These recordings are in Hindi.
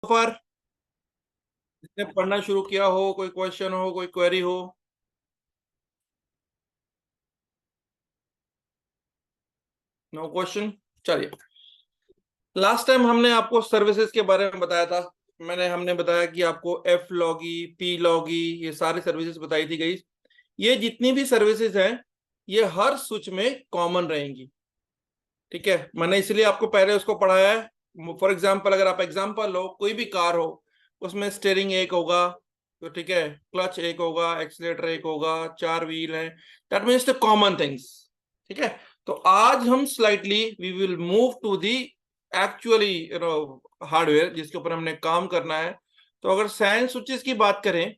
पर जिसने पढ़ना शुरू किया हो, कोई क्वेश्चन हो, कोई क्वेरी हो? No question. चलिए, लास्ट टाइम हमने आपको सर्विसेज के बारे में बताया था। हमने बताया कि आपको एफ लॉगी, पी लॉगी, ये सारी सर्विसेज बताई थी गई। ये जितनी भी सर्विसेज हैं, ये हर स्विच में कॉमन रहेंगी। ठीक है, मैंने इसलिए आपको पहले उसको पढ़ाया है। फॉर एग्जाम्पल, अगर आप एग्जाम्पल लो, कोई भी कार हो, उसमें स्टेयरिंग एक होगा, तो ठीक है, क्लच एक होगा, एक्सीलेटर एक होगा, चार व्हील है। That means the common things. ठीक है, तो आज हम slightly we will move to the actually hardware जिसके ऊपर हमने काम करना है। तो अगर साइंस स्विचेस की बात करें,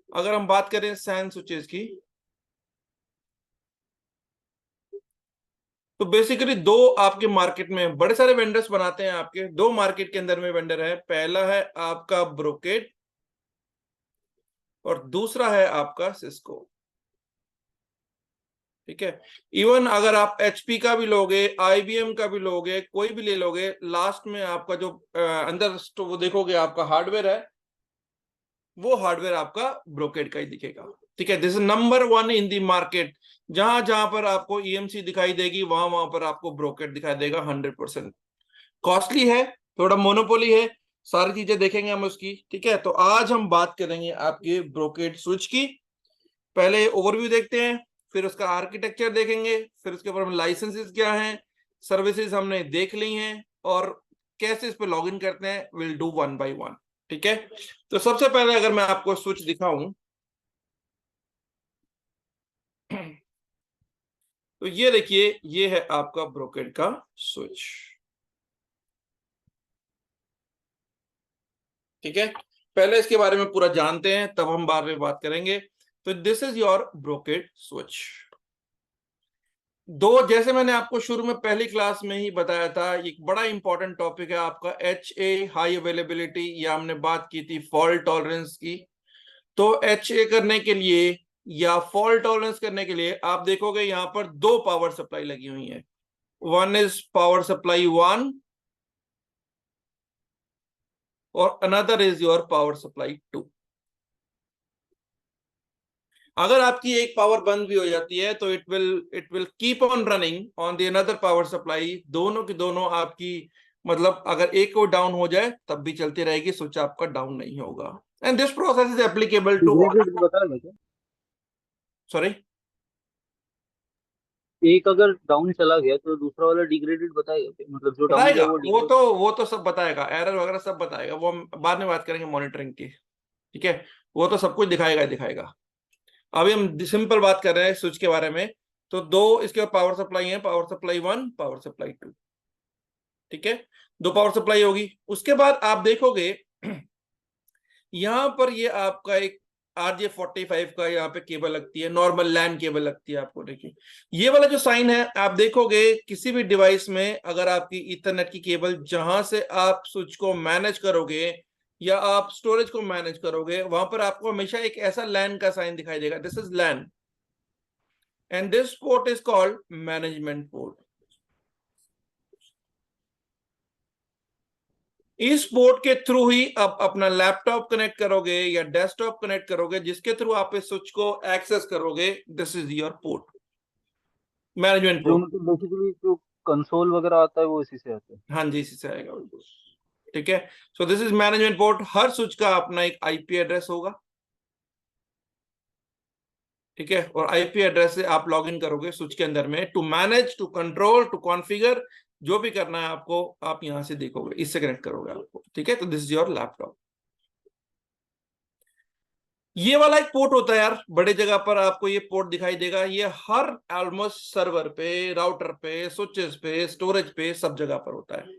अगर हम बात करें साइंस स्विचेस की, तो बेसिकली दो आपके मार्केट में बड़े सारे वेंडर्स बनाते हैं। आपके दो मार्केट के अंदर में वेंडर है। पहला है आपका ब्रोकेड और दूसरा है आपका सिस्को। ठीक है, इवन अगर आप एचपी का भी लोगे, आईबीएम का भी लोगे, कोई भी ले लोगे, लास्ट में आपका जो अंदर वो देखोगे आपका हार्डवेयर है, वो हार्डवेयर आपका ब्रोकेड का ही दिखेगा। ठीक है, this is number one in the market. जहां जहां पर आपको ईएमसी दिखाई देगी, वहां वहां पर आपको ब्रोकेड दिखाई देगा। 100% कॉस्टली है, थोड़ा मोनोपोली है, सारी चीजें देखेंगे हम उसकी। ठीक है, तो आज हम बात करेंगे आपके ब्रोकेड स्विच की। पहले ओवरव्यू देखते हैं, फिर उसका आर्किटेक्चर देखेंगे, फिर उसके ऊपर हम लाइसेंसेस क्या हैं, सर्विसेज हमने देख ली हैं, और कैसे इस पे लॉग इन करते हैं, will do one by one. ठीक है, तो सबसे पहले अगर मैं आपको स्विच दिखाऊं, तो ये देखिए, ये है आपका ब्रोकेड का स्विच। ठीक है, पहले इसके बारे में पूरा जानते हैं, तब हम बाद में बात करेंगे। तो this is your brocade switch. दो, जैसे मैंने आपको शुरू में पहली क्लास में ही बताया था, एक बड़ा इंपॉर्टेंट टॉपिक है आपका HA, हाई अवेलेबिलिटी, या हमने बात की थी फॉल्ट टॉलरेंस की। तो HA करने के लिए या फॉल्ट टॉलरेंस करने के लिए आप देखोगे यहां पर दो पावर सप्लाई लगी हुई है। One is power supply one और another is your power supply two. अगर आपकी एक पावर बंद भी हो जाती है, तो it will keep on running on the another power supply. दोनों की दोनों आपकी, मतलब अगर एक को डाउन हो जाए तब भी चलती रहेगी, स्विच आपका डाउन नहीं होगा। And this process is applicable to all. Degraded बताएगा क्या? सॉरी, एक अगर डाउन चला गया तो दूसरा वाला डिग्रेडेड बताएगा क्या? मतलब जो डाउन बताएगा। गया वो वो डिग्रेड। तो वो तो सब बताएगा, एरर वगैरह सब बताएगा, वो हम बाद में बात करेंगे मॉनिटरिंग की। ठीक है, वो तो सब कुछ दिखाएगा ही दिखाएगा। अभी हम सिंपल बात कर रहे हैं स्विच के बारे में। तो दो इसके पावर सप्लाई है, power supply one, power supply two. ठीक है, दो पावर सप्लाई होगी। उसके बाद आप देखोगे यहां पर ये आपका एक RJ45 का यहाँ पे केबल लगती है, नॉर्मल लैन केबल लगती है आपको। देखिए, ये वाला जो साइन है, आप देखोगे किसी भी डिवाइस में, अगर आपकी ईथरनेट की केबल जहां से आप स्विच को मैनेज करोगे या आप स्टोरेज को मैनेज करोगे, वहां पर आपको हमेशा एक ऐसा लैन का साइन दिखाई देगा। This is LAN and this port is called management port. इस पोर्ट के थ्रू ही आप अपना लैपटॉप कनेक्ट करोगे या डेस्कटॉप कनेक्ट करोगे, जिसके थ्रू आप इस स्विच को एक्सेस करोगे। This is your port, management जो पोर्ट। मतलब बेसिकली जो कंसोल वगैरह आता है वो इसी से आता है। हाँ जी, इसी से आएगा बिल्कुल। ठीक है, so this is management port. Her switch का अपना एक आईपी एड्रेस होगा। ठीक है, और आईपी एड्रेस से आप लॉग इन करोगे स्विच के अंदर में, to manage, to control, to configure, जो भी करना है आपको, आप यहां से देखोगे, इससे कनेक्ट करोगे आपको। ठीक है, तो दिस इज योर लैपटॉप। ये वाला एक पोर्ट होता है यार, बड़े जगह पर आपको ये पोर्ट दिखाई देगा। ये हर ऑलमोस्ट सर्वर पे, राउटर पे, स्विचेस पे, स्टोरेज पे, सब जगह पर होता है।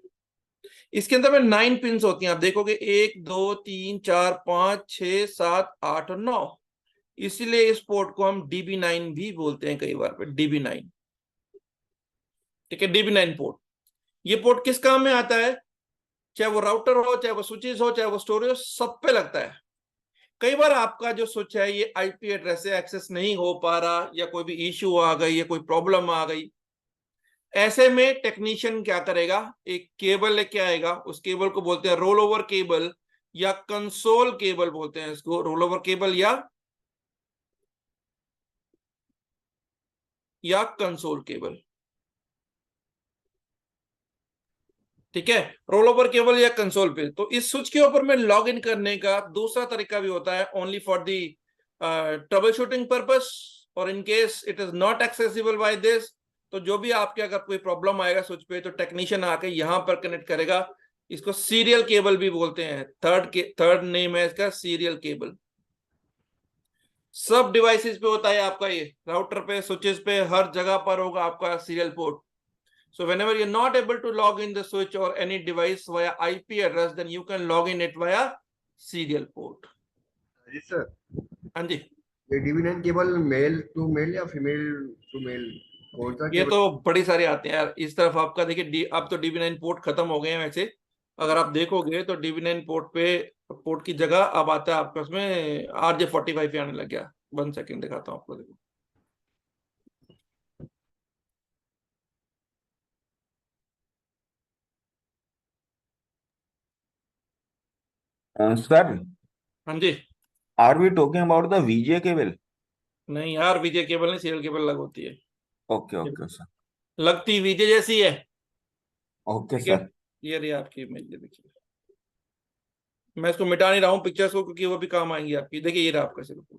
इसके अंदर में 9 पिंस होती हैं। आप देखोगे 1 2 3 4 5 6 7 8 और 9। इसीलिए इस पोर्ट को हम DB9 भी बोलते हैं कई बार पे, DB9। ठीक है, DB9 पोर्ट। ये पोर्ट किस काम में आता है? चाहे वो राउटर हो, चाहे वो स्विचेस हो, चाहे वो स्टोरेज हो, सब पे लगता है। कई बार आपका जो स्विच है ये आईपी एड्रेस से एक्सेस नहीं हो पा रहा, या कोई भी इश्यू आ गई, या कोई प्रॉब्लम आ गई, ऐसे में टेक्नीशियन क्या करेगा, एक केबल लेके आएगा, उस केबल को बोलते हैं रोल ओवर केबल या कंसोल केबल बोलते हैं इसको, रोल ओवर केबल या कंसोल केबल। ठीक है, रोल ओवर केबल या कंसोल पे। तो इस स्विच के ऊपर में लॉग इन करने का दूसरा तरीका भी होता है, only for the troubleshooting purpose, और in case it is not accessible by this, तो जो भी आपके अगर कोई प्रॉब्लम आएगा स्विच पे तो टेक्नीशियन आके यहां पर कनेक्ट करेगा। इसको सीरियल केबल भी बोलते हैं, थर्ड नेम है इसका सीरियल केबल। सब डिवाइसेस पे होता है आपका, ये राउटर पे, स्विचेस पे, हर जगह पर होगा आपका serial port. So whenever you're not able to log in the switch or any device via IP address, then you can log in it via serial port. जी सर, हाँ जी, ये DB9 cable male to male या फीमेल टू मेल, कौन सा ये केबल? तो बड़ी सारी आते हैं यार इस तरफ आपका। देखिए अब तो DB9 पोर्ट खत्म हो गए हैं वैसे, अगर आप देखोगे तो DB9 पोर्ट पे, पोर्ट की जगह अब आता है आपका उसमें RJ45 आने लग गया। 1 सेकेंड दिखाता हूँ आपको, देखो। Sir, हाँ जी, are we talking about the VGA cable? नहीं यार, वीजे केबल नहीं, सीरियल केबल अलग होती है। Okay, okay, sir. लगती वीजे जैसी है। Okay, ठीक है, sir. ये रही आपकी इमेज, ये देखिए। मैं इसको मिटा नहीं रहा हूँ पिक्चर्स को, क्योंकि वो भी काम आएंगी आपकी। देखिए ये रहा आपका सिर्फ,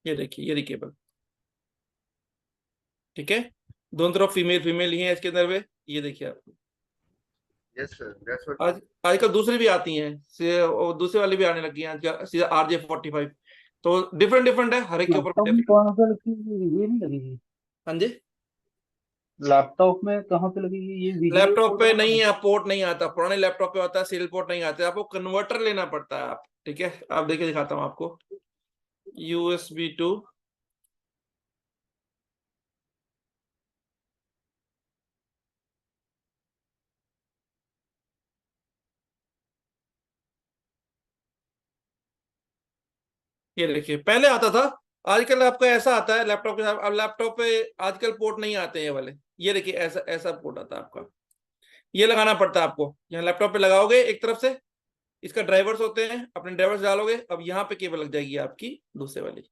ये देखिए, ये रही केबल। ठीक है, दोनों तरफ फीमेल फीमेल ही है इसके अंदर में, ये देखिए आपको। Yes sir, that's what. आज आजकल दूसरी भी आती हैं, और दूसरे वाली भी आने लगी हैं आजकल, सीधा RJ45। तो डिफरेंट डिफरेंट है, हर एक के ऊपर लैपटॉप में डिफरेंट। कौन सा लगेगी, ये नहीं लगेगी? हाँ जी, लैपटॉप में कहाँ पे लगेगी ये वीजीए लैपटॉप पोर्ट पे कहाँ नहीं पे? है, पोर्ट नहीं आता। पुराने लैपटॉप पे होता है, सीरियल पोर्ट नहीं आते, आपको कन्वर्टर लेना पड़ता है आप। ठीक है, आप देखिए, दिखाता हूँ आपको। USB to, ये देखिए, पहले आता था, आजकल आपका ऐसा आता है लैपटॉप के साथ। अब लैपटॉप पे आजकल पोर्ट नहीं आते हैं ये वाले, ये देखिए ऐसा ऐसा पोर्ट आता है आपका। ये लगाना पड़ता है आपको, यहाँ लैपटॉप पे लगाओगे एक तरफ से, इसका ड्राइवर्स होते हैं, अपने ड्राइवर्स डालोगे, अब यहाँ पे केबल लग जाएगी आपकी दूसरे वाली।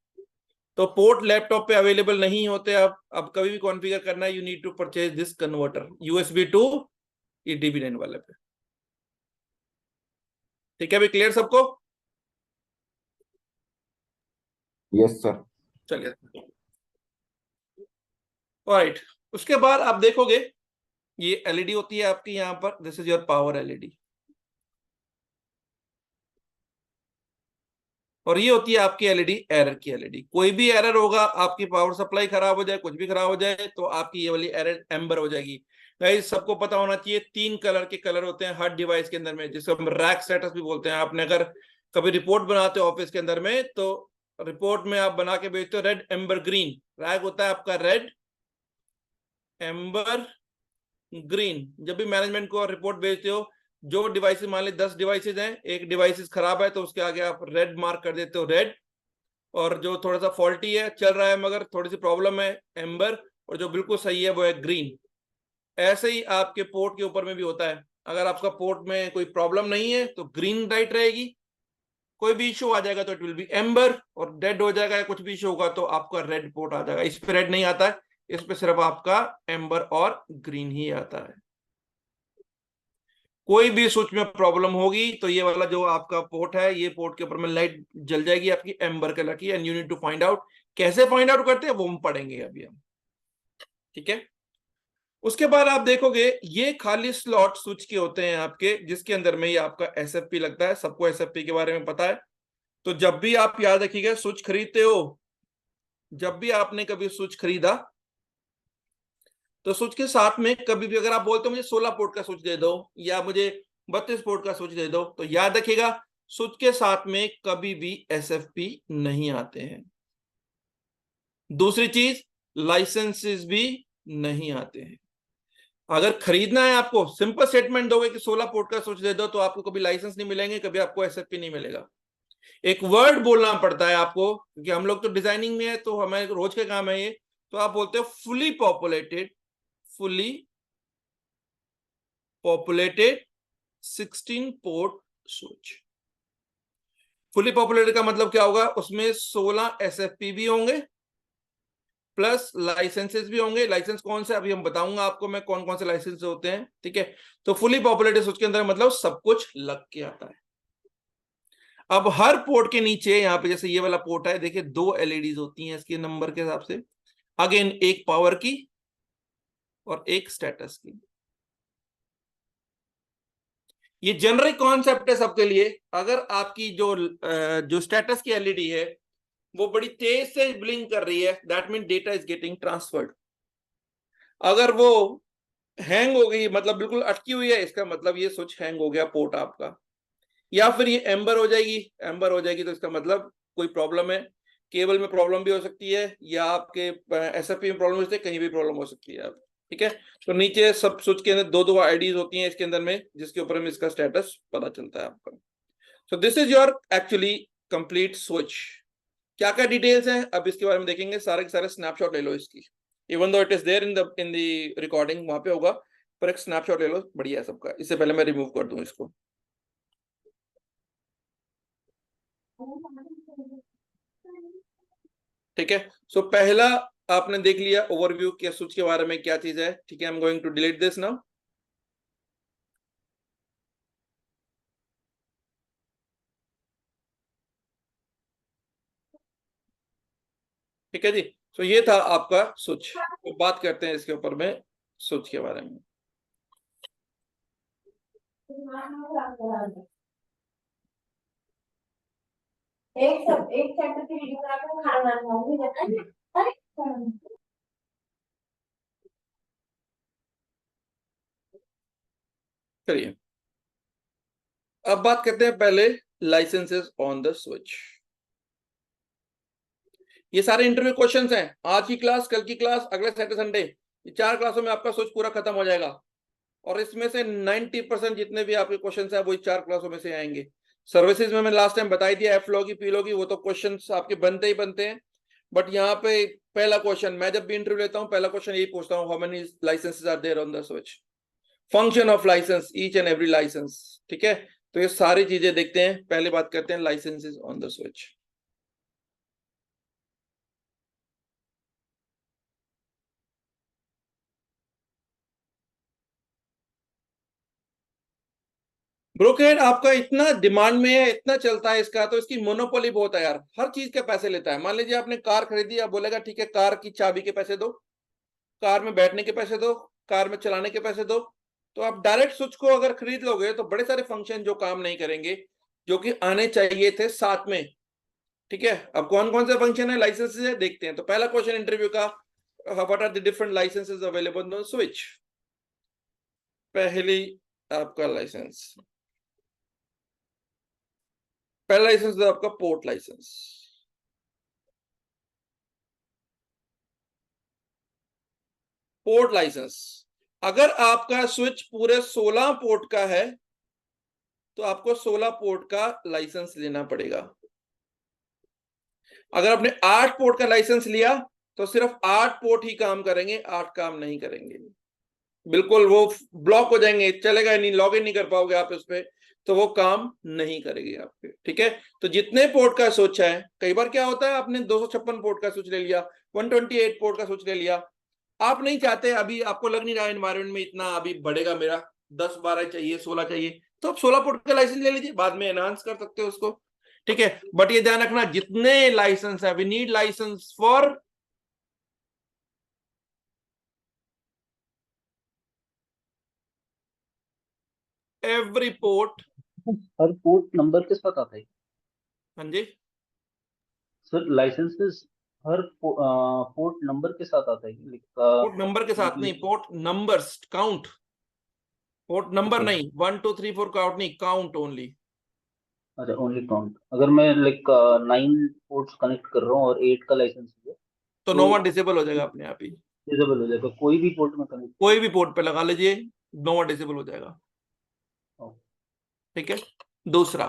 तो पोर्ट लैपटॉप पे अवेलेबल नहीं होते। अब कभी भी कॉन्फ़िगर करना है, you need to purchase this converter USB to ये DB9 वाले पे। ठीक है, अभी क्लियर सबको? Yes, sir. चलिए, राइट। उसके बाद आप देखोगे ये LED होती है आपकी यहाँ पर, this is your power LED, और ये होती है आपकी LED एरर की LED। कोई भी एरर होगा, आपकी पावर सप्लाई खराब हो जाए, कुछ भी खराब हो जाए, तो आपकी ये वाली एरर एम्बर हो जाएगी। गाइस सबको पता होना चाहिए, 3 कलर के कलर होते हैं हर डिवाइस के अंदर में, जिसको हम रैक स्टेटस भी बोलते हैं। आपने अगर कभी रिपोर्ट बनाते हो ऑफिस के अंदर में, तो रिपोर्ट में आप बना के भेजते हो रेड, एम्बर, ग्रीन। रैक होता है आपका रेड, एम्बर, ग्रीन। जब भी मैनेजमेंट को रिपोर्ट भेजते हो, जो डिवाइसेस, मान ली 10 डिवाइसेस हैं, एक डिवाइसेस खराब है तो उसके आगे आप रेड मार्क कर देते हो, रेड। और जो थोड़ा सा फॉल्टी है, चल रहा है मगर थोड़ी सी प्रॉब्लम है, एम्बर। और जो बिल्कुल सही है वो है ग्रीन। ऐसे ही आपके पोर्ट के ऊपर में भी होता है। अगर आपका पोर्ट में कोई प्रॉब्लम नहीं है तो ग्रीन लाइट रहेगी, कोई भी इशू आ जाएगा तो इट विल बी एम्बर, और डेड हो जाएगा या कुछ भी इशू होगा तो आपका रेड पोर्ट आ जाएगा। इस पे रेड नहीं आता है, इस पे सिर्फ आपका एम्बर और ग्रीन ही आता है। कोई भी स्विच में प्रॉब्लम होगी तो ये वाला जो आपका पोर्ट है, ये पोर्ट के ऊपर में लाइट जल जाएगी आपकी एम्बर कलर की, and you need to find out. कैसे फाइंड आउट करते हैं वो हम पढ़ेंगे अभी हम। ठीक है, उसके बाद आप देखोगे ये खाली स्लॉट स्विच के होते हैं आपके, जिसके अंदर में ये आपका SFP लगता है। सबको SFP के बारे में पता है। तो जब भी आप याद रखिएगा, स्विच खरीदते हो, जब भी आपने कभी स्विच खरीदा, तो स्विच के साथ में कभी भी अगर आप बोलते हो मुझे 16 पोर्ट का स्विच दे दो या मुझे 32 पोर्ट का स्विच दे दो, तो याद रखिएगा स्विच के साथ में कभी भी SFP नहीं आते हैं। दूसरी चीज, लाइसेंसेस भी नहीं आते हैं। अगर खरीदना है आपको, सिंपल स्टेटमेंट दोगे कि 16 पोर्ट का स्विच दे दो, तो आपको कभी लाइसेंस नहीं मिलेंगे, कभी आपको SFP नहीं मिलेगा। एक वर्ड बोलना पड़ता है आपको, क्योंकि हम लोग तो डिजाइनिंग में है, तो हमें रोज का काम है ये। तो आप बोलते हो fully populated 16 port switch. Fully populated का मतलब क्या होगा, उसमें 16 एसएफपी भी होंगे प्लस लाइसेंसेस भी होंगे। लाइसेंस कौन से अभी हम बताऊंगा आपको मैं, कौन कौन से लाइसेंस होते हैं, ठीक है। तो फुली पॉपुलेटेड स्विच के अंदर मतलब सब कुछ लग के आता है। अब हर पोर्ट के नीचे यहाँ पे जैसे ये वाला पोर्ट है, देखिए 2 एलईडीज होती हैं इसके नंबर के हिसाब से। अगेन एक पावर की और एक स्टेटस की। ये जनरल कॉन्सेप्ट है सबके लिए। अगर आपकी जो स्टेटस की एलईडी है वो बड़ी तेज से ब्लिंक कर रही है, that mean data is getting transferred. अगर वो हैंग हो गई, मतलब बिल्कुल अटकी हुई है, इसका मतलब ये स्विच हैंग हो गया पोर्ट आपका। या फिर ये एम्बर हो जाएगी, तो इसका मतलब कोई प्रॉब्लम है, केबल में प्रॉब्लम भी हो सकती है, या आपके एसएफपी में प्रॉब्लम हो सकती है, कहीं भी प्रॉब्लम हो सकती है। ठीक है, तो नीचे सब स्विच के अंदर 2-2 आईडीज होती हैं इसके अंदर में, जिसके ऊपर में इसका स्टेटस पता चलता है आपका। So this is your actually complete switch. क्या क्या डिटेल्स हैं अब इसके बारे में देखेंगे, सारे के सारे स्नैपशॉट ले लो इसकी। Even though it is there in the recording, वहां पे होगा, पर एक स्नैपशॉट ले लो, बढ़िया है सबका। इससे पहले मैं रिमूव कर दूं इसको। ठीक है, सो पहला आपने देख लिया ओवरव्यू के स्विच के बारे में क्या चीज है। ठीक है, I am going to delete this now. ठीक है जी, सो ये था आपका स्विच। तो बात करते हैं इसके ऊपर में स्विच के बारे में। एक चैप्टर की रीडिंग करा के खाना बनाऊंगी। अरे चलिए, अब बात करते हैं पहले लाइसेंसेस ऑन द स्विच। ये सारे इंटरव्यू क्वेश्चंस हैं। आज की क्लास, कल की क्लास, अगले सैटरडे संडे, ये 4 क्लासों में आपका स्विच पूरा खत्म हो जाएगा। और इसमें से 90% जितने भी आपके क्वेश्चंस हैं वो 4 क्लासों में से आएंगे। सर्विसेज में मैं लास्ट टाइम बता दिया, एफ लॉगी पी लॉगी वो तो क्वेश्चंस आपके बनते ही बनते हैं। बट यहाँ पे पहला क्वेश्चन, मैं जब भी इंटरव्यू लेता हूँ पहला क्वेश्चन यही पूछता हूँ, how many licenses are there on the switch, function of license, each and every license. ठीक है, तो ये सारी चीजें देखते हैं। पहले बात करते हैं licenses on the switch. Brocade आपका इतना डिमांड में है, इतना चलता है इसका, तो इसकी मोनोपोली बहुत है यार, हर चीज के पैसे लेता है। मान लीजिए आपने कार खरीदी, आप बोलेगा ठीक है कार की चाबी के पैसे दो, कार में बैठने के पैसे दो, कार में चलाने के पैसे दो। तो आप डायरेक्ट स्विच को अगर खरीद लोगे तो बड़े सारे फंक्शन जो काम नहीं करेंगे, जो कि आने चाहिए थे साथ में। ठीक है, अब कौन कौन से फंक्शन है, लाइसेंसेस है, देखते हैं। तो पहला क्वेश्चन इंटरव्यू का, what are the different licenses available on switch. पहली आपका लाइसेंस, पहला लाइसेंस है आपका पोर्ट लाइसेंस। पोर्ट लाइसेंस, अगर आपका स्विच पूरे 16 पोर्ट का है तो आपको 16 पोर्ट का लाइसेंस लेना पड़ेगा। अगर आपने 8 पोर्ट का लाइसेंस लिया तो सिर्फ 8 पोर्ट ही काम करेंगे, 8 काम नहीं करेंगे। बिल्कुल वो ब्लॉक हो जाएंगे, चलेगा नहीं, लॉग इन नहीं कर पाओगे आप इस पे, तो वो काम नहीं करेगी आपके। ठीक है, तो जितने पोर्ट का स्विच है, कई बार क्या होता है आपने 256 पोर्ट का स्विच ले लिया, 128 पोर्ट का स्विच ले लिया, आप नहीं चाहते, अभी आपको लग नहीं रहा एनवायरमेंट में इतना अभी बढ़ेगा मेरा, 10-12 चाहिए, 16 चाहिए, तो आप 16 पोर्ट का लाइसेंस ले लीजिए, बाद में एनहांस कर सकते हो उसको। ठीक है, बट ये ध्यान रखना जितने लाइसेंस है, we need license for every port. हर पोर्ट नंबर के साथ आता है हाँ जी, सर, लाइसेंसेस हर पोर्ट नंबर के साथ आता है पोर्ट नंबर के साथ नहीं, port numbers count, port number okay. नहीं, 1 2 3 4 काउंट नहीं, काउंट ओनली। अच्छा, ओनली काउंट। अगर मैं 9 पोर्ट्स कनेक्ट कर रहा हूँ और 8 का लाइसेंस है तो तो नोवा डिसेबल हो जाएगा अपने आप ही, डिसेबल हो जाएगा, कोई भी पोर्ट में कनेक्ट कोई भी पोर्ट पे लगा लीजिए, नोवा डिसेबल हो जाएगा। करो। ठीक है, दूसरा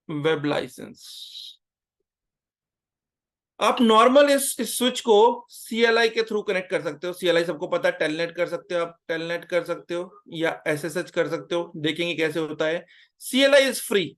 वेब लाइसेंस। आप नॉर्मल इस स्विच को CLI के थ्रू कनेक्ट कर सकते हो। CLI सबको पता है, टेलनेट कर सकते हो, आप टेलनेट कर सकते हो या SSH कर सकते हो, देखेंगे कैसे होता है। CLI is free,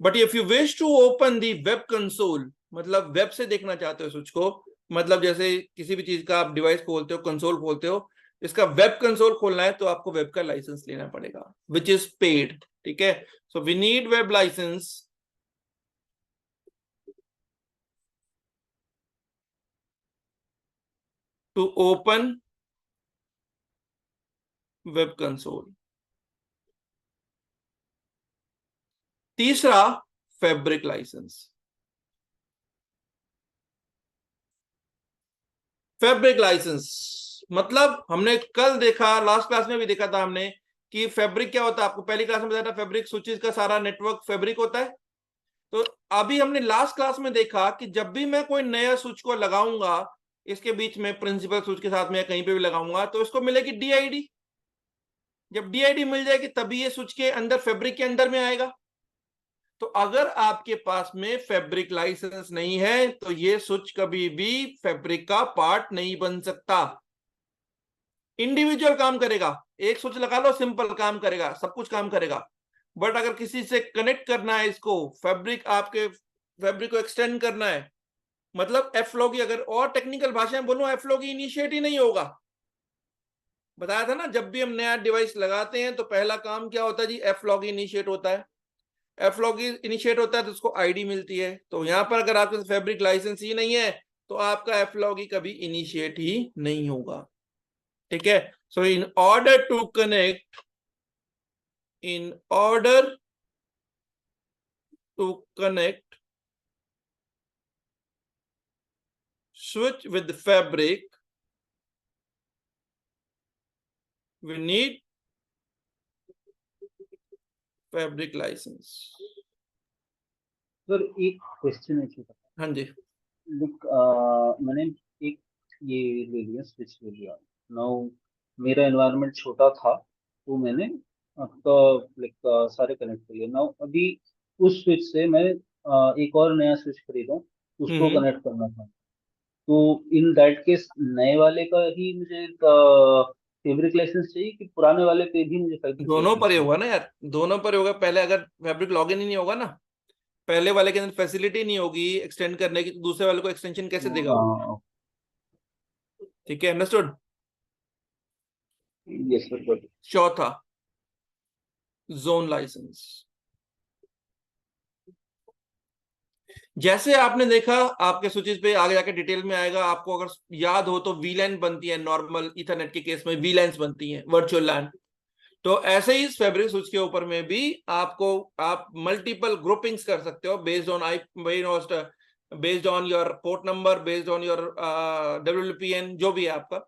but if you wish to open the web console, मतलब वेब से देखना चाहते हो स्विच को, मतलब जैसे किसी भी चीज का आप डिवाइस खोलते हो, कंसोल खोलते हो, इसका वेब कंसोल खोलना है तो आपको वेब का लाइसेंस लेना पड़ेगा, विच इज पेड। ठीक है, so we need web license to open web console. तीसरा, फैब्रिक लाइसेंस। फैब्रिक लाइसेंस मतलब हमने कल देखा, लास्ट क्लास में भी देखा था हमने कि फैब्रिक क्या होता है। आपको पहली क्लास में बताया था फैब्रिक स्विचेस का सारा नेटवर्क फैब्रिक होता है। तो अभी हमने लास्ट क्लास में देखा कि जब भी मैं कोई नया स्विच को लगाऊंगा, इसके बीच में प्रिंसिपल स्विच के साथ में कहीं पे भी लगाऊंगा तो इसको मिलेगी DID। जब DID मिल जाएगी तभी ये स्विच के अंदर, फैब्रिक के अंदर में आएगा। तो अगर आपके पास में फैब्रिक लाइसेंस नहीं है तो ये स्विच कभी भी फैब्रिक का पार्ट नहीं बन सकता। इंडिविजुअल काम करेगा, एक स्विच लगा लो, सिंपल काम करेगा, सब कुछ काम करेगा। बट अगर किसी से कनेक्ट करना है इसको, फैब्रिक, आपके फैब्रिक को एक्सटेंड करना है, मतलब एफ्लॉगी, अगर और टेक्निकल भाषा में बोलूं, एफ्लॉगी इनिशिएट ही नहीं होगा। बताया था ना, जब भी हम नया डिवाइस लगाते हैं तो पहला काम क्या होता है जी, एफ्लॉगी इनिशिएट होता है। एफ्लॉगी इनिशिएट होता है तो उसको आईडी मिलती है। तो यहां पर अगर आपके फैब्रिक लाइसेंस ही नहीं है तो आपका एफ्लॉगी कभी इनिशिएट ही नहीं होगा। ठीक है, so in order to connect, in order to connect switch with fabric, we need fabric license। Sir एक क्वेश्चन है छोटा। हाँ जी। लाइक मैंने एक ये ले लिया, स्विच ले लिया। नाउ मेरा एनवायरनमेंट छोटा था तो मैंने आपका लाइक सारे कनेक्ट कर लिया। नाउ अभी उस स्विच से मैं एक और नया स्विच खरीदा हूँ, उसको हम्म, कनेक्ट करना था। तो इन दैट केस नए वाले का ही मुझे फैब्रिक लाइसेंस चाहिए कि पुराने वाले पे भी मुझे फैब्रिक दोनों लाइसेंस पर ही चाहिए? होगा ना यार, दोनों पर ही होगा। पहले अगर फैब्रिक लॉगिन ही नहीं होगा ना, पहले वाले के अंदर फैसिलिटी नहीं होगी एक्सटेंड करने की, तो दूसरे वाले को एक्सटेंशन कैसे देगा वो। ठीक है, अंडरस्टूड। Yes sir. चौथा, जोन लाइसेंस। जैसे आपने देखा, आपके स्विचेस पे आगे जाके डिटेल में आएगा, आपको अगर याद हो तो VLAN बनती है, नॉर्मल इथरनेट के केस में VLANs बनती हैं, वर्चुअल लैन। तो ऐसे ही इस फैब्रिक स्विच के ऊपर में भी आपको, आप मल्टीपल ग्रुपिंग्स कर सकते हो based on based on your port number, based on your WLPN, जो भी है आपका।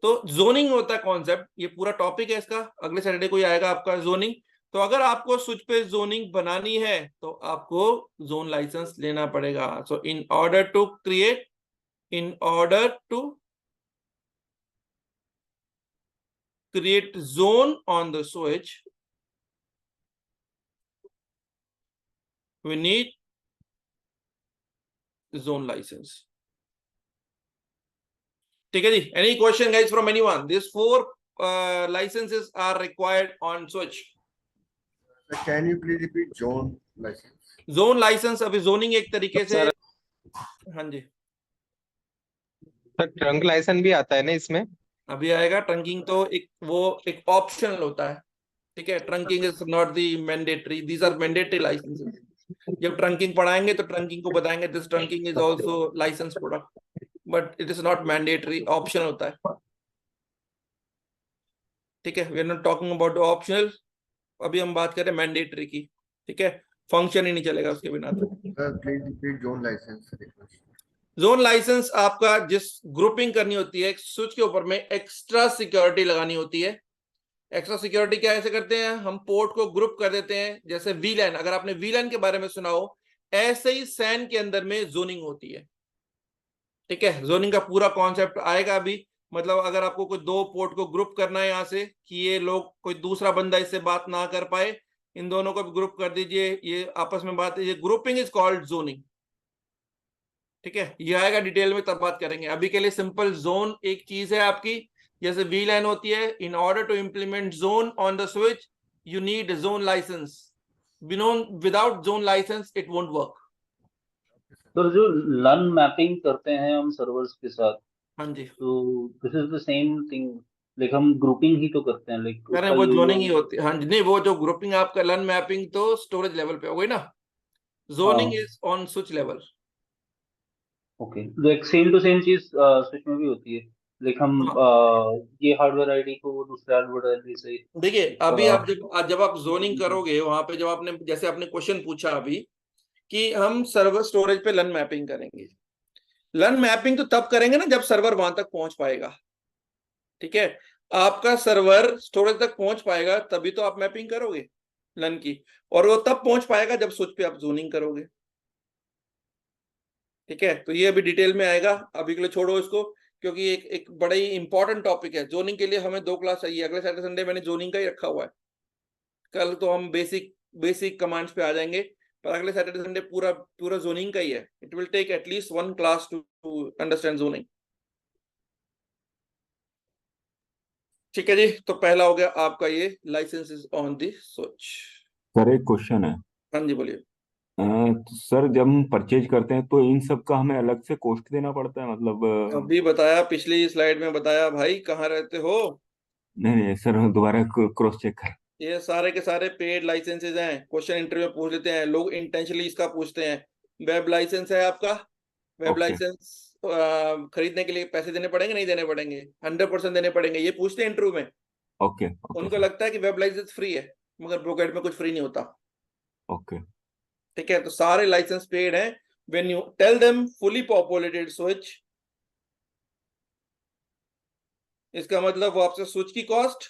तो जोनिंग होता है कॉन्सेप्ट, ये पूरा टॉपिक है इसका, अगले सैटरडे को ही आएगा आपका जोनिंग। तो अगर आपको स्विच पे जोनिंग बनानी है तो आपको जोन लाइसेंस लेना पड़ेगा। So in order to create, in order to create zone on the switch, we need zone license। ठीक है जी, any question guys from anyone? These 4 licenses are required on switch। Can you please repeat zone license? zone license, अभी zoning एक तरीके से, सर हाँ जी, सर ट्रंक लाइसेंस भी आता है ना इसमें? अभी आएगा। ट्रंकिंग तो एक ऑप्शनल होता है। ठीक है, trunking is not the mandatory, these are mandatory licenses. जब ट्रंकिंग पढ़ाएंगे तो ट्रंकिंग को बताएंगे, this trunking is also license product, but it is not mandatory, optional होता है। ठीक है, we are not talking about optional, अभी हम बात करें मैंडेटरी की। ठीक है, फंक्शन ही नहीं चलेगा उसके बिना। तो Sir, please repeat zone license request. Zone license आपका, जिस ग्रुपिंग करनी होती है स्विच के ऊपर में, एक्स्ट्रा सिक्योरिटी लगानी होती है। एक्स्ट्रा सिक्योरिटी क्या ऐसे करते हैं, हम पोर्ट को ग्रुप कर देते हैं, जैसे VLAN, अगर आपने VLAN के बारे में सुना हो, ऐसे ही SAN के अंदर में जोनिंग होती है। ठीक है, जोनिंग का पूरा कॉन्सेप्ट आएगा अभी। मतलब अगर आपको कोई 2 पोर्ट को ग्रुप करना है यहां से, कि ये लोग, कोई दूसरा बंदा इससे बात ना कर पाए, इन दोनों को ग्रुप कर दीजिए, ये आपस में बात, ये ग्रुपिंग इज कॉल्ड जोनिंग। ठीक है, ये आएगा डिटेल में तब बात करेंगे। अभी के लिए सिंपल जोन एक चीज है आपकी, जैसे VLAN होती है। In order to implement zone on the switch you need zone license, without zone license it won't work. तो जो लन मैपिंग करते हैं हम सर्वर्स के साथ, हाँ जी, तो this is the same thing, like हम ग्रुपिंग ही तो करते हैं, लाइक करें उसका वो जो जोनिंग ही होती है। हाँ जी, नहीं वो जो ग्रुपिंग आपका लन मैपिंग तो स्टोरेज लेवल पे हो गई ना, जोनिंग हाँ is on switch level. Okay, like same to same चीज स्विच में भी होती है, लाइक हम हाँ ये हार्डवेयर आईडी को दूसरे हार्डवेयर आईडी से देखिए, अभी आप अ, जब आप जोनिंग करोगे वहां पे, जब आपने जैसे आपने क्वेश्चन पूछा अभी कि हम सर्वर स्टोरेज पे लन मैपिंग करेंगे, लन मैपिंग तो तब करेंगे ना जब सर्वर वहां तक पहुंच पाएगा। ठीक है, आपका सर्वर स्टोरेज तक पहुंच पाएगा तभी तो आप मैपिंग करोगे लन की, और वो तब पहुंच पाएगा जब स्विच पे आप जोनिंग करोगे। ठीक है, तो ये अभी डिटेल में आएगा, अभी के लिए छोड़ो इसको, क्योंकि एक बड़ा ही इंपॉर्टेंट टॉपिक है। जोनिंग के लिए हमें 2 क्लास चाहिए, अगले सैटरडे संडे मैंने जोनिंग का ही रखा हुआ है। कल तो हम बेसिक बेसिक कमांड्स पे आ जाएंगे, पर अगले सैटरडे संडे पूरा पूरा जोनिंग का ही है। It will take at least 1 class to understand zoning. ठीक है जी, तो पहला हो गया आपका ये licenses on the switch. Sir एक क्वेश्चन है। हाँ जी बोलिए। तो सर जब हम परचेज करते हैं तो इन सब का हमें अलग से कॉस्ट देना पड़ता है, मतलब अभी बताया, पिछली स्लाइड में बताया भाई, कहाँ रहते हो। नहीं नहीं सर, दोबारा क्रॉस चेक कर। ये सारे के सारे पेड लाइसेंसेज हैं, क्वेश्चन इंटरव्यू में पूछ लेते हैं लोग, इंटेंशनली इसका पूछते हैं। वेब लाइसेंस है आपका, वेब ओके लाइसेंस खरीदने के लिए पैसे देने पड़ेंगे, नहीं देने पड़ेंगे? 100% देने पड़ेंगे, ये पूछते हैं इंटरव्यू में। ओके ओके उनको सर। लगता है कि वेब लाइसेंस फ्री है, मगर ब्रोकरेट में कुछ फ्री नहीं होता। ओके ठीक है, तो सारे लाइसेंस पेड हैं। When you tell them fully populated switch, इसका मतलब वो आपसे स्विच की कॉस्ट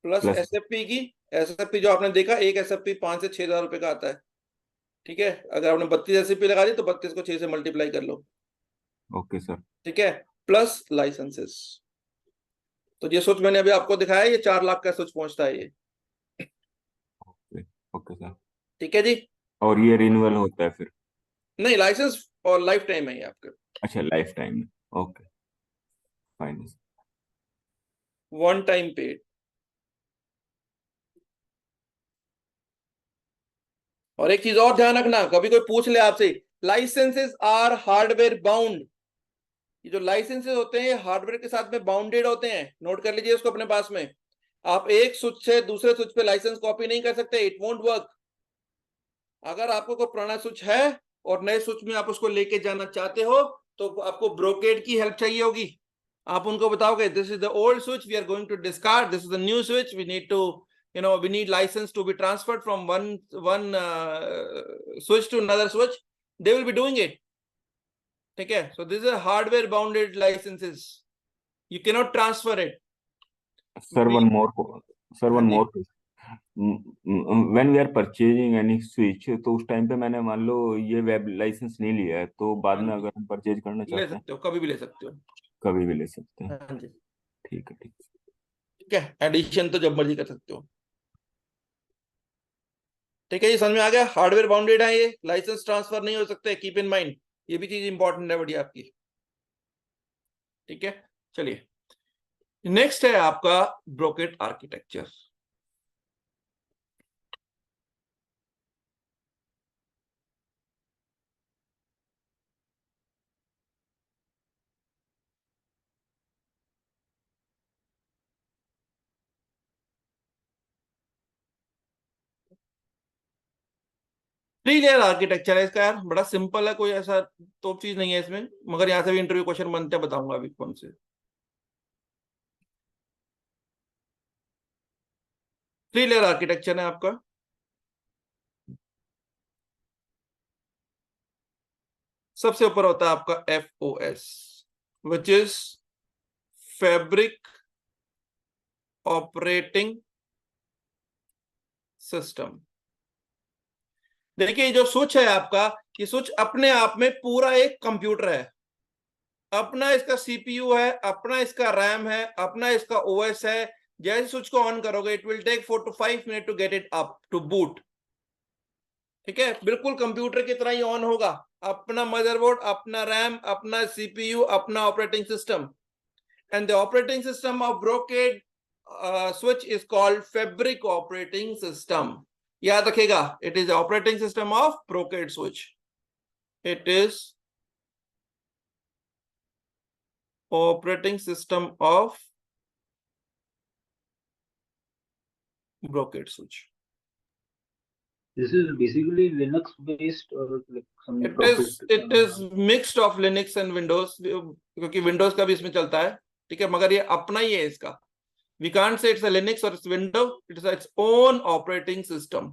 प्लस प्लस। एसएफपी की। एसएफपी जो आपने देखा, एक एसएफपी 5 से 6 हजार रुपए का आता है। ठीक है, अगर आपने 32 एसएफपी लगा दी तो 32 को 6 से मल्टीप्लाई कर लो। Okay sir. ठीक है, प्लस लाइसेंसेस। तो ये स्विच मैंने अभी आपको दिखाया, ये 4 लाख का स्विच पहुंचता है ये। Okay okay sir. ठीक है जी। और ये रिन्यूअल होता है फिर? नहीं, लाइसेंस और लाइफ टाइम है ये आपका, अच्छा, लाइफ टाइम में। Okay fine. One time paid. और एक चीज और ध्यान रखना, कभी कोई पूछ ले आपसे, लाइसेंसेस आर हार्डवेयर बाउंड। ये जो लाइसेंसेस होते हैं ये हार्डवेयर के साथ में बाउंडेड होते हैं, नोट कर लीजिए उसको अपने पास में। आप एक स्विच से दूसरे स्विच पे लाइसेंस कॉपी नहीं कर सकते, इट वोंट वर्क। अगर आपको कोई पुराना स्विच है और नए स्विच में आप उसको लेके जाना चाहते हो, तो आपको ब्रोकेड की हेल्प चाहिए होगी। आप उनको बताओगे this is the old switch we are going to discard, this is the new switch we need to, we need license to be transferred from one switch to another switch. They will be doing it. ठीक है, so this is a hardware bounded licenses, you cannot transfer it. Sir one more, sir हाँ वन जी, more, when we are purchasing any switch, तो उस टाइम पे मैंने मान लो ये वेब लाइसेंस नहीं लिया है, तो बाद हाँ में जी, अगर हम परचेज करना ले चाहते हैं सकते हो, कभी भी ले सकते हो। कभी भी ले सकते हैं? हाँ जी, ठीक है ठीक है। ठीक है, एडिशन तो जब मर्जी कर सकते हो। ठीक है, ये समझ में आ गया, हार्डवेयर बाउंडेड है ये, लाइसेंस ट्रांसफर नहीं हो सकते, कीप इन माइंड, ये भी चीज इंपॉर्टेंट है बढ़िया आपकी। ठीक है, चलिए नेक्स्ट है आपका ब्रोकेड आर्किटेक्चर। 3 लेयर आर्किटेक्चर है इसका यार, बड़ा सिंपल है, कोई ऐसा तो चीज नहीं है इसमें, मगर यहाँ से भी इंटरव्यू क्वेश्चन बनते हैं, बताऊंगा अभी कौन से। 3 लेयर आर्किटेक्चर है आपका। सबसे ऊपर होता है आपका FOS, which is fabric operating system. देखिए, जो स्विच है आपका, ये स्विच अपने आप में पूरा एक कंप्यूटर है। अपना इसका CPU है, अपना इसका रैम है, अपना इसका OS है, जैसे स्विच को ऑन करोगे it will take 4 to 5 minute to get it up to boot. ठीक है, बिल्कुल कंप्यूटर की तरह ही ऑन होगा, अपना मदरबोर्ड, अपना रैम, अपना सीपीयू, अपना operating system. And the operating system of brocade switch is called fabric operating system. याद रखेगा, it is the operating system of brocade switch. It is operating system of brocade switch. This is basically Linux based or like some It is mixed of Linux and Windows, क्योंकि Windows का भी इसमें चलता है। ठीक है, मगर ये अपना ही है इसका। We can't say it's a Linux or it's Windows, it's its own operating system.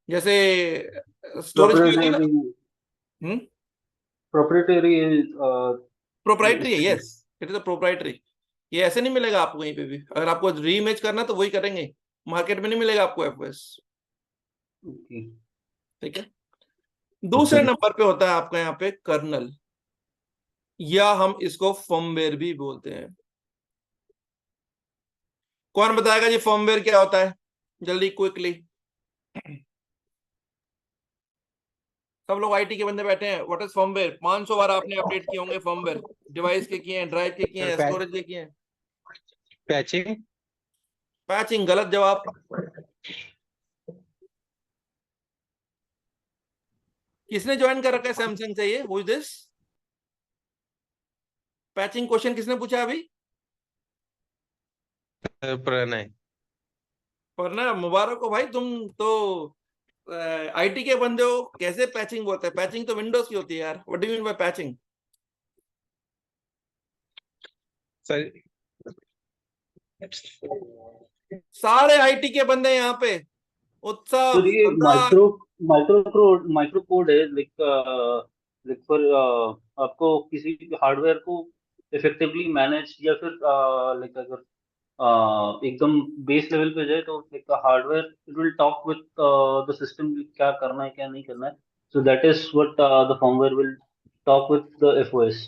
जैसे स्टोरेज की होती है ना, proprietary प्रोप्राइटरी है, yes it is a proprietary. ये ऐसे नहीं मिलेगा आपको कहीं पे भी, अगर आपको रीइमेज करना तो वही करेंगे, मार्केट में नहीं मिलेगा आपको एफओएस। ठीक है, दूसरे नंबर पे होता है आपका यहाँ पे कर्नल, या हम इसको फर्मवेयर भी बोलते हैं। कौन बताएगा जी फर्मवेयर क्या होता है, जल्दी क्विकली। सब लोग आईटी के बंदे बैठे हैं, व्हाट इज फर्मवेयर? 500 बार आपने अपडेट किए होंगे फर्मवेयर, डिवाइस के किए हैं, ड्राइव के किए हैं, स्टोरेज के किए हैं। पैचिंग। पैचिंग गलत जवाब। किसने ज्वाइन कर रखा है सैमसंग से? ये who is this? Patching question किसने पूछा अभी? प्रणय। पर मुबारक हो भाई, तुम तो आईटी के बंदे हो। कैसे पैचिंग बोलते हैं? पैचिंग तो विंडोज की होती है यार। What do you mean by patching? Sir सारे आईटी के बंदे यहाँ पे, उत्सव, तो ये माइक्रो कोड है लाइक फॉर आपको किसी हार्डवेयर को इफेक्टिवली मैनेज या फिर लाइक अगर एकदम बेस लेवल पे जाए तो like hardware it will talk with the system क्या करना है क्या नहीं करना है, so that is what the firmware will talk with the FOS.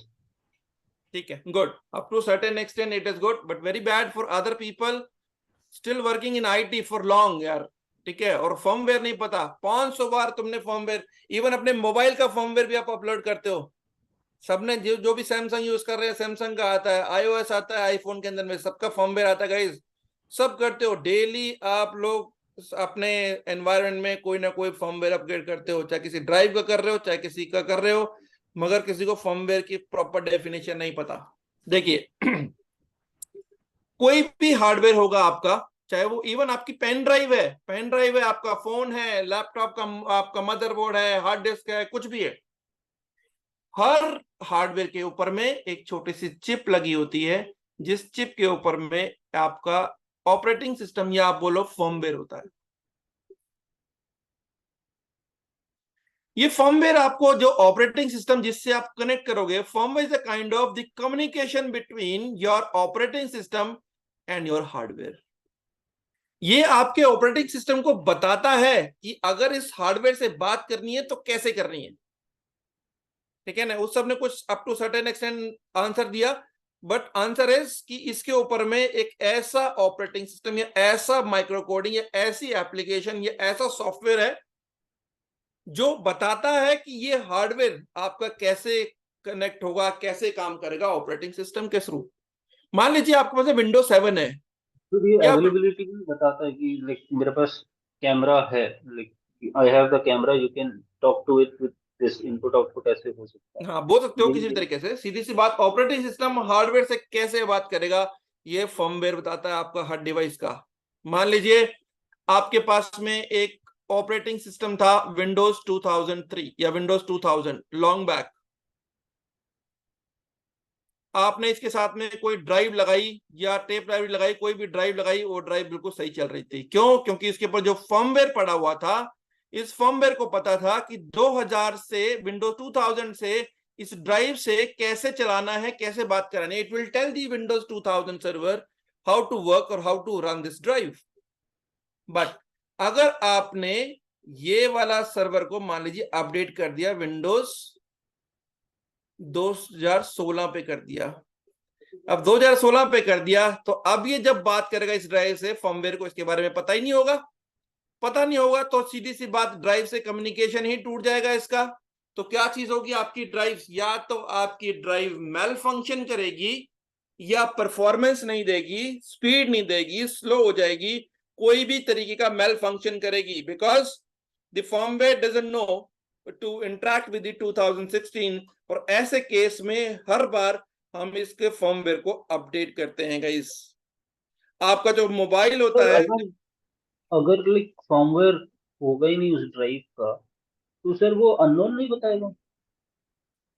ठीक है, good, up to certain extent it is good, but very bad for other people still working in IT for long यार। ठीक है, और फर्मवेयर नहीं पता। 500 बार तुमने फर्मवेयर, इवन अपने मोबाइल का फर्मवेयर भी आप अपलोड करते हो। सबने जो भी सैमसंग यूज कर रहे हैं, सैमसंग का आता है, आईओएस आता है आईफोन के अंदर में, सबका फर्मवेयर आता है गाइस, सब करते हो। डेली आप लोग अपने एनवायरनमेंट में कोई ना कोई फर्मवेयर अपग्रेड करते हो, चाहे किसी ड्राइव का कर रहे हो, चाहे किसी का कर रहे हो, मगर किसी को फर्मवेयर की प्रॉपर डेफिनेशन नहीं पता। देखिए कोई भी हार्डवेयर होगा आपका, चाहे वो इवन आपकी पेन ड्राइव है, आपका फोन है, लैपटॉप का आपका मदरबोर्ड है, हार्ड डिस्क है, कुछ भी है, हर हार्डवेयर के ऊपर में एक छोटी सी चिप लगी होती है, जिस चिप के ऊपर में आपका ऑपरेटिंग सिस्टम या आप बोलो फर्मवेयर होता है। ये फर्मवेयर आपको जो ऑपरेटिंग सिस्टम जिससे आप कनेक्ट करोगे, firmware is a kind of the communication between your operating system and your hardware. ये आपके ऑपरेटिंग सिस्टम को बताता है कि अगर इस हार्डवेयर से बात करनी है तो कैसे करनी है। ठीक है ना, उस सब ने कुछ up to certain extent answer दिया, बट आंसर इज कि इसके ऊपर में एक ऐसा ऑपरेटिंग सिस्टम या ऐसा माइक्रो कोडिंग या ऐसी एप्लीकेशन या ऐसा सॉफ्टवेयर है जो बताता है कि ये हार्डवेयर आपका कैसे कनेक्ट होगा, कैसे काम करेगा ऑपरेटिंग सिस्टम के थ्रू। मान लीजिए आपके पास विंडोज 7 है, तो ये अवेलेबिलिटी भी बताता है कि लाइक मेरे पास कैमरा है, like I have the camera, you can talk to it with this input output, ऐसे हो सकता है। हाँ बोल सकते हो किसी भी तरीके से। सीधी सी बात, ऑपरेटिंग सिस्टम हार्डवेयर से कैसे बात करेगा ये फर्मवेयर बताता है आपका हर डिवाइस का। मान लीजिए आपके पास में एक ऑपरेटिंग सिस्टम था विंडोज 2003 या विंडोज 2000 लॉन्ग बैक, आपने इसके साथ में कोई ड्राइव लगाई या टेप ड्राइव लगाई, कोई भी ड्राइव लगाई, वो ड्राइव बिल्कुल सही चल रही थी। क्यों? क्योंकि इसके ऊपर जो फर्मवेयर पड़ा हुआ था, इस फर्मवेयर को पता था कि 2000 से विंडोज 2000 से इस ड्राइव से कैसे चलाना है, कैसे बात करानी है। It will tell the Windows 2000 server how to work और how to run this drive. But अगर आपने ये वाला सर्वर को मान लीजिए अपडेट कर दिया, विंडोज 2016 पे कर दिया, अब 2016 पे कर दिया, तो अब ये जब बात करेगा इस ड्राइव से, फर्मवेयर को इसके बारे में पता ही नहीं होगा। पता नहीं होगा तो सीधी सी बात, ड्राइव से कम्युनिकेशन ही टूट जाएगा इसका। तो क्या चीज होगी आपकी ड्राइव, या तो आपकी ड्राइव मेल फंक्शन करेगी, या परफॉर्मेंस नहीं देगी, स्पीड नहीं देगी, स्लो हो जाएगी, कोई भी तरीके का मेल फंक्शन करेगी, because the firmware doesn't know to interact with the 2016। और ऐसे केस में हर बार हम इसके फर्मवेयर को अपडेट करते हैं गाइस। आपका जो मोबाइल होता सर है, अगर लाइक फर्मवेयर होगा ही नहीं उस ड्राइव का, तो सर वो अननोन नहीं बताएगा?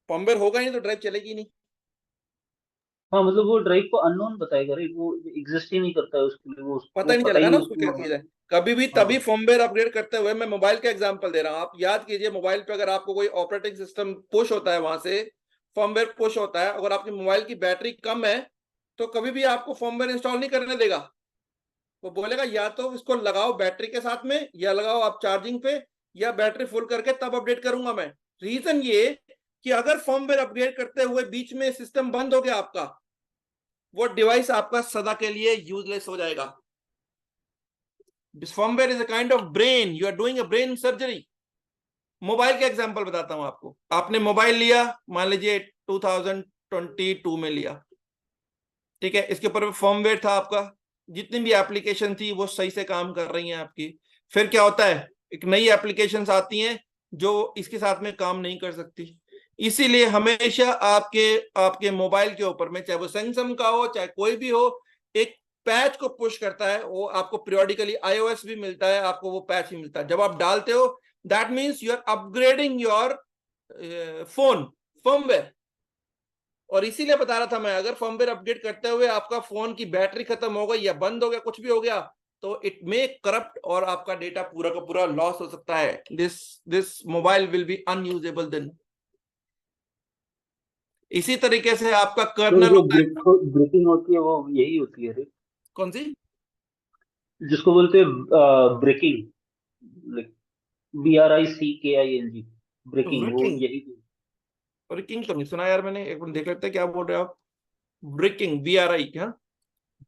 फर्मवेयर होगा नहीं तो ड्राइव चलेगी नहीं। हाँ मतलब वो ड्राइव को अननोन बताएगा, राइट? वो एग्जिस्ट ही नहीं करता है उसके लिए, पता वो नहीं पता ही चलेगा ना नहीं उसको क्या उसको। चीज है। कभी भी हाँ तभी फर्मवेयर अपग्रेड करते हुए, मैं मोबाइल का एग्जांपल दे रहा हूं, आप याद कीजिए, मोबाइल पे अगर आपको कोई ऑपरेटिंग सिस्टम पुश होता है, वहां से फर्मवेयर पुश होता है, अगर आपके मोबाइल की बैटरी कम है तो कभी भी आपको फर्मवेयर इंस्टॉल नहीं करने देगा। वो बोलेगा या तो इसको लगाओ बैटरी के साथ में, या लगाओ आप चार्जिंग पे, या बैटरी फुल करके तब अपडेट करूंगा मैं। रीजन ये कि अगर फर्मवेयर अपग्रेड करते हुए बीच में सिस्टम बंद हो गया आपका, वो डिवाइस आपका सदा के लिए यूजलेस हो जाएगा। Firmware is a kind of brain, you are doing a brain surgery. Mobile का एग्जांपल बताता हूं आपको। आपने मोबाइल लिया, मान लीजिए 2022 में लिया, ठीक है, इसके ऊपर फर्मवेयर था आपका, जितनी भी एप्लीकेशन थी वो सही से काम कर रही हैं आपकी। फिर क्या होता है, एक नई एप्लीकेशंस आती हैं जो इसके साथ में काम नहीं कर सकती। इसीलिए हमेशा आपके आपके मोबाइल के ऊपर में, चाहे वो सैमसंग का हो चाहे कोई भी हो, एक पैच को पुश करता है। वो आपको पीरियोडिकली iOS भी मिलता है, आपको वो पैच ही मिलता है जब आप डालते हो। That means you are upgrading your phone firmware. और इसीलिए बता रहा था मैं, अगर फर्मवेयर अपडेट करते हुए आपका फोन की बैटरी खत्म हो गई या बंद हो गया, कुछ भी हो गया, तो इट मे करप्ट और आपका डेटा पूरा का पूरा लॉस हो सकता है। This mobile will be unusable then. इसी तरीके से आपका तो कर्नल जो होता है। ब्रेकिंग होती है वो यही होती है, राइट? कौन सी? जिसको बोलते हैं ब्रेकिंग, लाइक BRICKING, ब्रेकिंग, वो ब्रेकिंग? यही। ब्रेकिंग तो नहीं सुना यार मैंने, एक बार देख लेते हैं क्या बोल रहे हो आप। ब्रेकिंग, BRI क्या?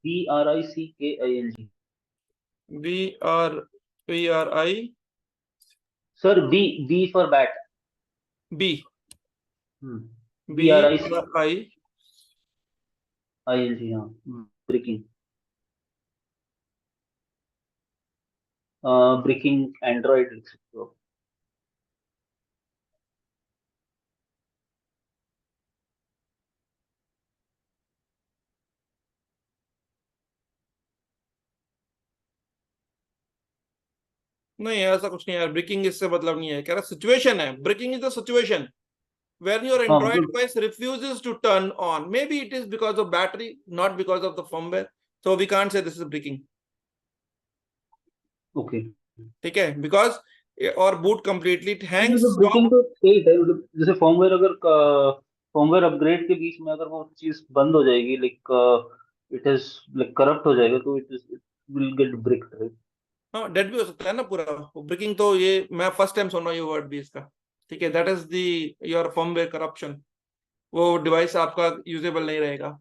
BRICKING। BRI sir B for bat. B BRICING, BRI हाँ, ब्रेकिंग। ब्रेकिंग एंड्रॉइड लिख सकते हो। नहीं, ऐसा कुछ नहीं यार, ब्रेकिंग इससे मतलब नहीं है, कह रहा सिचुएशन है। Bricking is the situation where your हाँ Android मतलब device refuses to turn on. Maybe it is because of battery, not because of the firmware. So we can't say this is breaking. Okay. ठीक है, because और boot completely hangs मतलब ब्रेकिंग stop। तो सही है, मतलब जैसे फर्मवेयर अपग्रेड के बीच में अगर वो चीज बंद हो जाएगी, like it is like corrupt हो जाएगा, तो it will get broken, right? हाँ, डेड भी हो सकता है ना पूरा। ब्रेकिंग तो ये मैं फर्स्ट टाइम सुन रहा हूँ ये वर्ड भी इसका। ठीक है, that is the your firmware corruption. वो डिवाइस आपका यूजेबल नहीं रहेगा।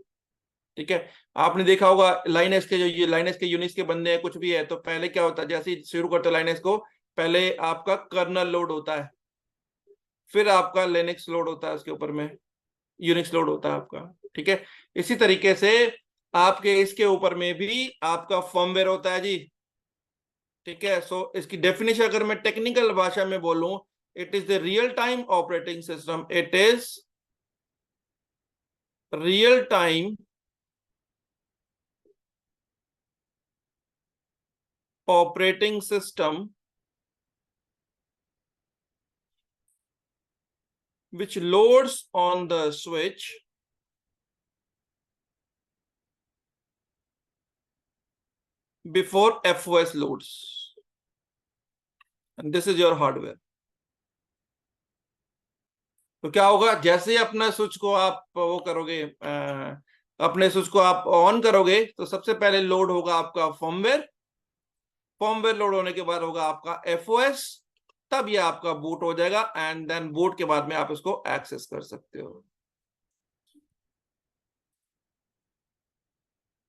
ठीक है, आपने देखा होगा लाइनेक्स के, जो ये लाइनेक्स के यूनिक्स के बंदे हैं, कुछ भी है, तो पहले क्या होता है, जैसे ही शुरू करते लाइनेक्स को, पहले आपका कर्नल लोड होता है, फिर आपका लिनक्स लोड होता है, उसके ऊपर में यूनिक्स लोड होता है आपका। ठीक है, इसी तरीके से आपके इसके ऊपर में भी आपका फर्मवेयर होता है जी। ठीक है, सो इसकी डेफिनेशन अगर मैं टेक्निकल भाषा में बोलूं, it is the real time operating system. It is real time operating system which loads on the switch before FOS loads, and this is your hardware. तो क्या होगा, जैसे ही अपना स्विच को आप वो करोगे, अपने स्विच को आप ऑन करोगे, तो सबसे पहले लोड होगा आपका फर्मवेयर। फर्मवेयर लोड होने के बाद होगा आपका FOS, तब ये आपका बूट हो जाएगा, एंड देन बूट के बाद में आप इसको एक्सेस कर सकते हो।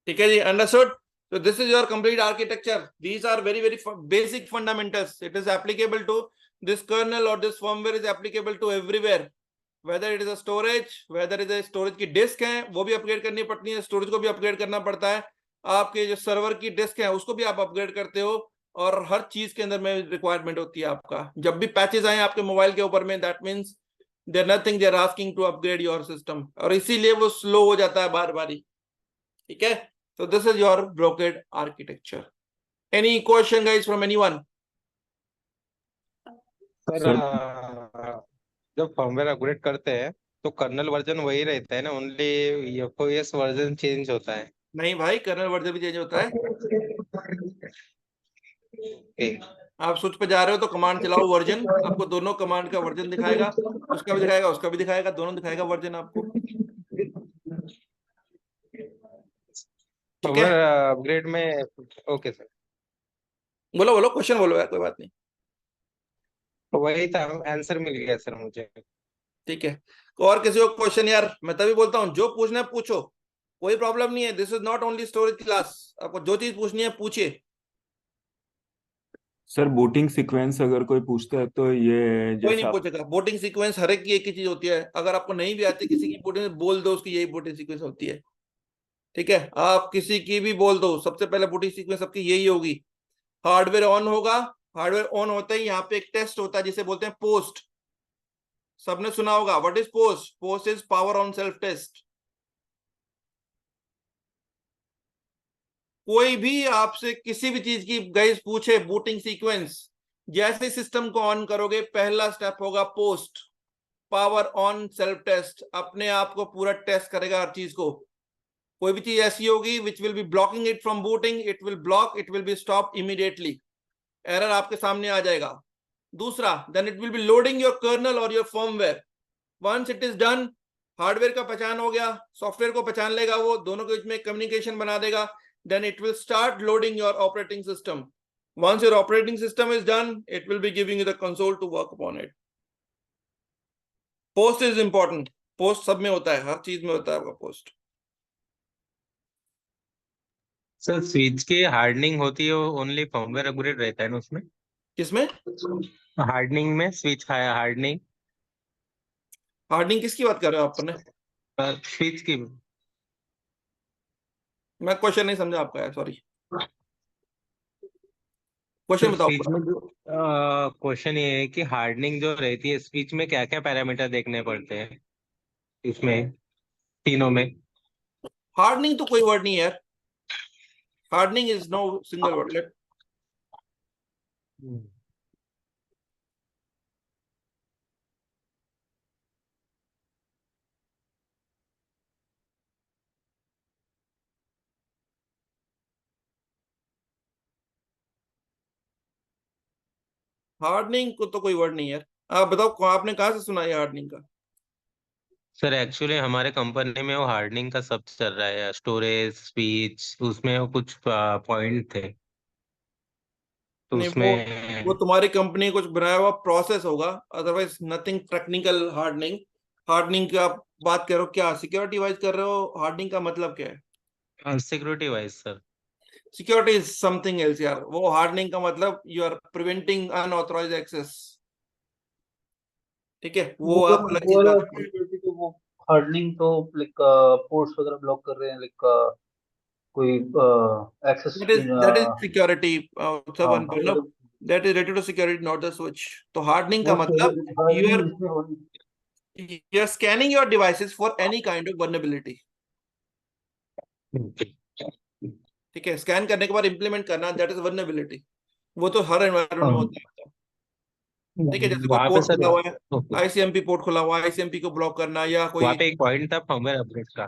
ठीक है जी, understood. So this is your complete architecture. These are very basic fundamentals. It is applicable to this kernel or this firmware is applicable to everywhere. Whether it is a storage, whether it is a storage की डिस्क है वो भी अपग्रेड करनी पड़ती है, स्टोरेज को भी अपग्रेड करना पड़ता है, आपके जो सर्वर की डिस्क है उसको भी आप अपग्रेड करते हो, और हर चीज के अंदर में रिक्वायरमेंट होती है आपका. जब भी पैचेस आए आपके मोबाइल के ऊपर में, that means there nothing, they are asking to upgrade your system, और इसीलिए वो स्लो हो जाता है बार बार. ठीक है, so this is your Brocade architecture. Any question guys from anyone? Sir जब फर्मवेयर अपग्रेड करते हैं तो कर्नल वर्जन वही रहता है ना, ओनली एफओएस वर्जन चेंज होता है? नहीं भाई, कर्नल वर्जन भी चेंज होता है. आप स्विच पे जा रहे हो तो कमांड चलाओ वर्जन, आपको दोनों कमांड का वर्जन दिखाएगा, उसका भी दिखाएगा, उसका भी दिखाएगा, दोनों दिखाएगा वर्जन आपको. ठीक है, फर्मवेयर अपग्रेड में. ओके सर, बोलो बोलो, क्वेश्चन बोलो यार, कोई बात नहीं. वही था, आंसर मिल गया सर मुझे. ठीक है, और किसी को क्वेश्चन? यार मैं तभी बोलता हूँ जो पूछना है पूछो, कोई प्रॉब्लम नहीं है. This is not only storage class, आपको जो चीज पूछनी है पूछिए. सर बूटिंग सीक्वेंस अगर कोई पूछता है तो ये कोई नहीं जैसा पूछेगा. बोटिंग सीक्वेंस हर एक की एक ही चीज होती है. अगर आपको नहीं भी आती किसी की बोटिंग, बोल दो उसकी यही बोटिंग सीक्वेंस होती है. ठीक है, आप किसी की भी बोल दो, सबसे पहले बोटिंग सीक्वेंस सबकी यही होगी. हार्डवेयर ऑन होगा, हार्डवेयर ऑन होते ही यहाँ पे एक टेस्ट होता है जिसे बोलते हैं पोस्ट. सबने सुना होगा, what is POST? POST is power on self test. कोई भी आपसे किसी भी चीज की गाइस पूछे बूटिंग सीक्वेंस, जैसे सिस्टम को ऑन करोगे पहला स्टेप होगा POST, power on self test. अपने आप को पूरा टेस्ट करेगा हर चीज को. कोई भी चीज ऐसी होगी which will be blocking it from booting, it will block, it will be stop immediately. Error आपके सामने आ जाएगा. दूसरा, then it will be loading your kernel और your firmware. Once it is done, hardware का पहचान हो गया, सॉफ्टवेयर को पहचान लेगा, वो दोनों के बीच में कम्युनिकेशन बना देगा. Then it will start loading your operating system. Once your operating system is done, it will be giving you the console to work upon it. Post is important. Post सब में होता है, हर चीज में होता है आपका पोस्ट. सर स्विच की हार्डनिंग होती है, ओनली फर्मवेयर अपग्रेड रहता है ना उसमें? किसमें? हार्डनिंग में, स्विच हार्डनिंग. हार्डनिंग किसकी बात कर रहे हो आप? अपने स्विच की. मैं क्वेश्चन नहीं समझा आपका यार, सॉरी. क्वेश्चन बताओ. स्विच में क्वेश्चन ये है कि हार्डनिंग जो रहती है स्विच में क्या क्या पैरामीटर देखने पड़ते हैं इसमें, तीनों में? हार्डनिंग तो कोई वर्ड नहीं है यार. Hardening is no single word. Hardening को तो कोई वर्ड नहीं है यार. आप बताओ आपने कहाँ से सुना है हार्डनिंग का? सर एक्चुअली हमारे कंपनी में वो हार्डनिंग का सब चल रहा है, स्टोरेज, स्पीच, उसमें वो कुछ पॉइंट थे तो नहीं, वो उसमें. तुम्हारी कंपनी ने कुछ बनाया हुआ प्रोसेस होगा, otherwise nothing technical. Hardening, hardening की आप बात कर रहे हो क्या? सिक्योरिटी वाइज कर रहे हो? हार्डनिंग का मतलब क्या है? Security wise sir. Security is something else यार. वो हार्डनिंग का मतलब you are preventing unauthorised access. ठीक है, वो आप अलग चीज बात कर रहे हो. तो वो हार्डनिंग तो लाइक पोर्ट्स वगैरह ब्लॉक कर रहे हैं, लाइक कोई access. That is security. That is related to security, not the switch. तो हार्डनिंग का मतलब you are scanning your devices for any kind of vulnerability. ठीक है, स्कैन करने के बाद इंप्लीमेंट करना, दैट इज vulnerability. वो तो हर एनवायरनमेंट में होता है. ठीक है, जैसे कोई वहाँ पे पोर्ट सर, खुला हुआ है, आईसीएमपी पोर्ट खुला हुआ है, आईसीएमपी को ब्लॉक करना, या कोई. वहाँ पे एक पॉइंट था फर्मवेयर अपग्रेड का.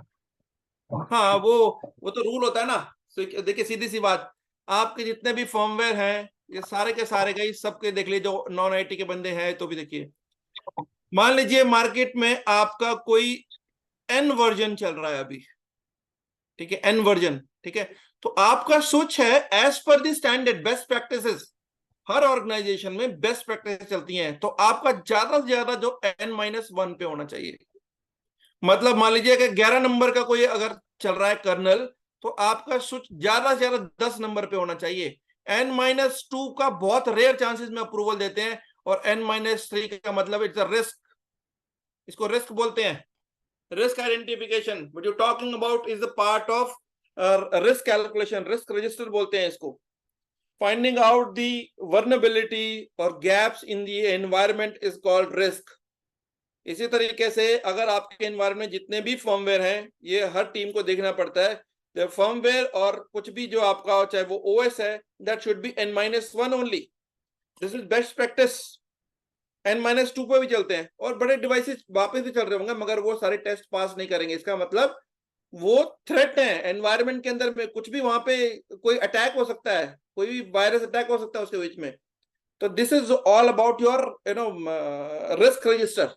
हाँ, वो तो रूल होता है ना. देखिए सीधी सी बात, आपके जितने भी फर्मवेयर हैं ये सारे के सारे गई सबके देख लीजिए, जो नॉन आईटी के बंदे हैं तो भी देखिए. मान लीजिए मार्केट में आपका कोई एन वर्जन चल रहा है अभी. ठीक है, एन वर्जन. ठीक है, तो आपका स्विच है as per the standard best practices. हर ऑर्गेनाइजेशन में बेस्ट प्रैक्टिस चलती हैं, तो आपका ज्यादा से ज्यादा जो N-1 पे होना चाहिए. मतलब मान लीजिए कि 11 नंबर का कोई अगर चल रहा है कर्नल, तो आपका स्विच ज्यादा से ज्यादा 10 नंबर पे होना चाहिए। n-2 का बहुत रेयर चांसेस में अप्रूवल देते हैं, और n-3 का मतलब इट्स अ रिस्क, इसको रिस्क बोलते हैं। Risk identification what you talking about is the part of risk calculation, risk register बोलते हैं इसको। फाइंडिंग आउट द वर्नेबिलिटी और gaps in the environment is called risk. इसी तरीके से अगर आपके एनवायरनमेंट में जितने भी फर्मवेयर हैं, ये हर टीम को देखना पड़ता है। द फर्मवेयर और कुछ भी जो आपका हो, चाहे वो ओएस है, that should be n-1 only. This is best practice. n-2 पे भी चलते हैं और बड़े डिवाइसेस वापस भी चल रहे होंगे, मगर वो सारे टेस्ट पास नहीं करेंगे। इसका मतलब वो थ्रेट है एनवायरनमेंट के अंदर में, कुछ भी वहां पे कोई अटैक हो सकता है, कोई भी वायरस अटैक हो सकता है उसके बीच में। तो this is all about your risk register.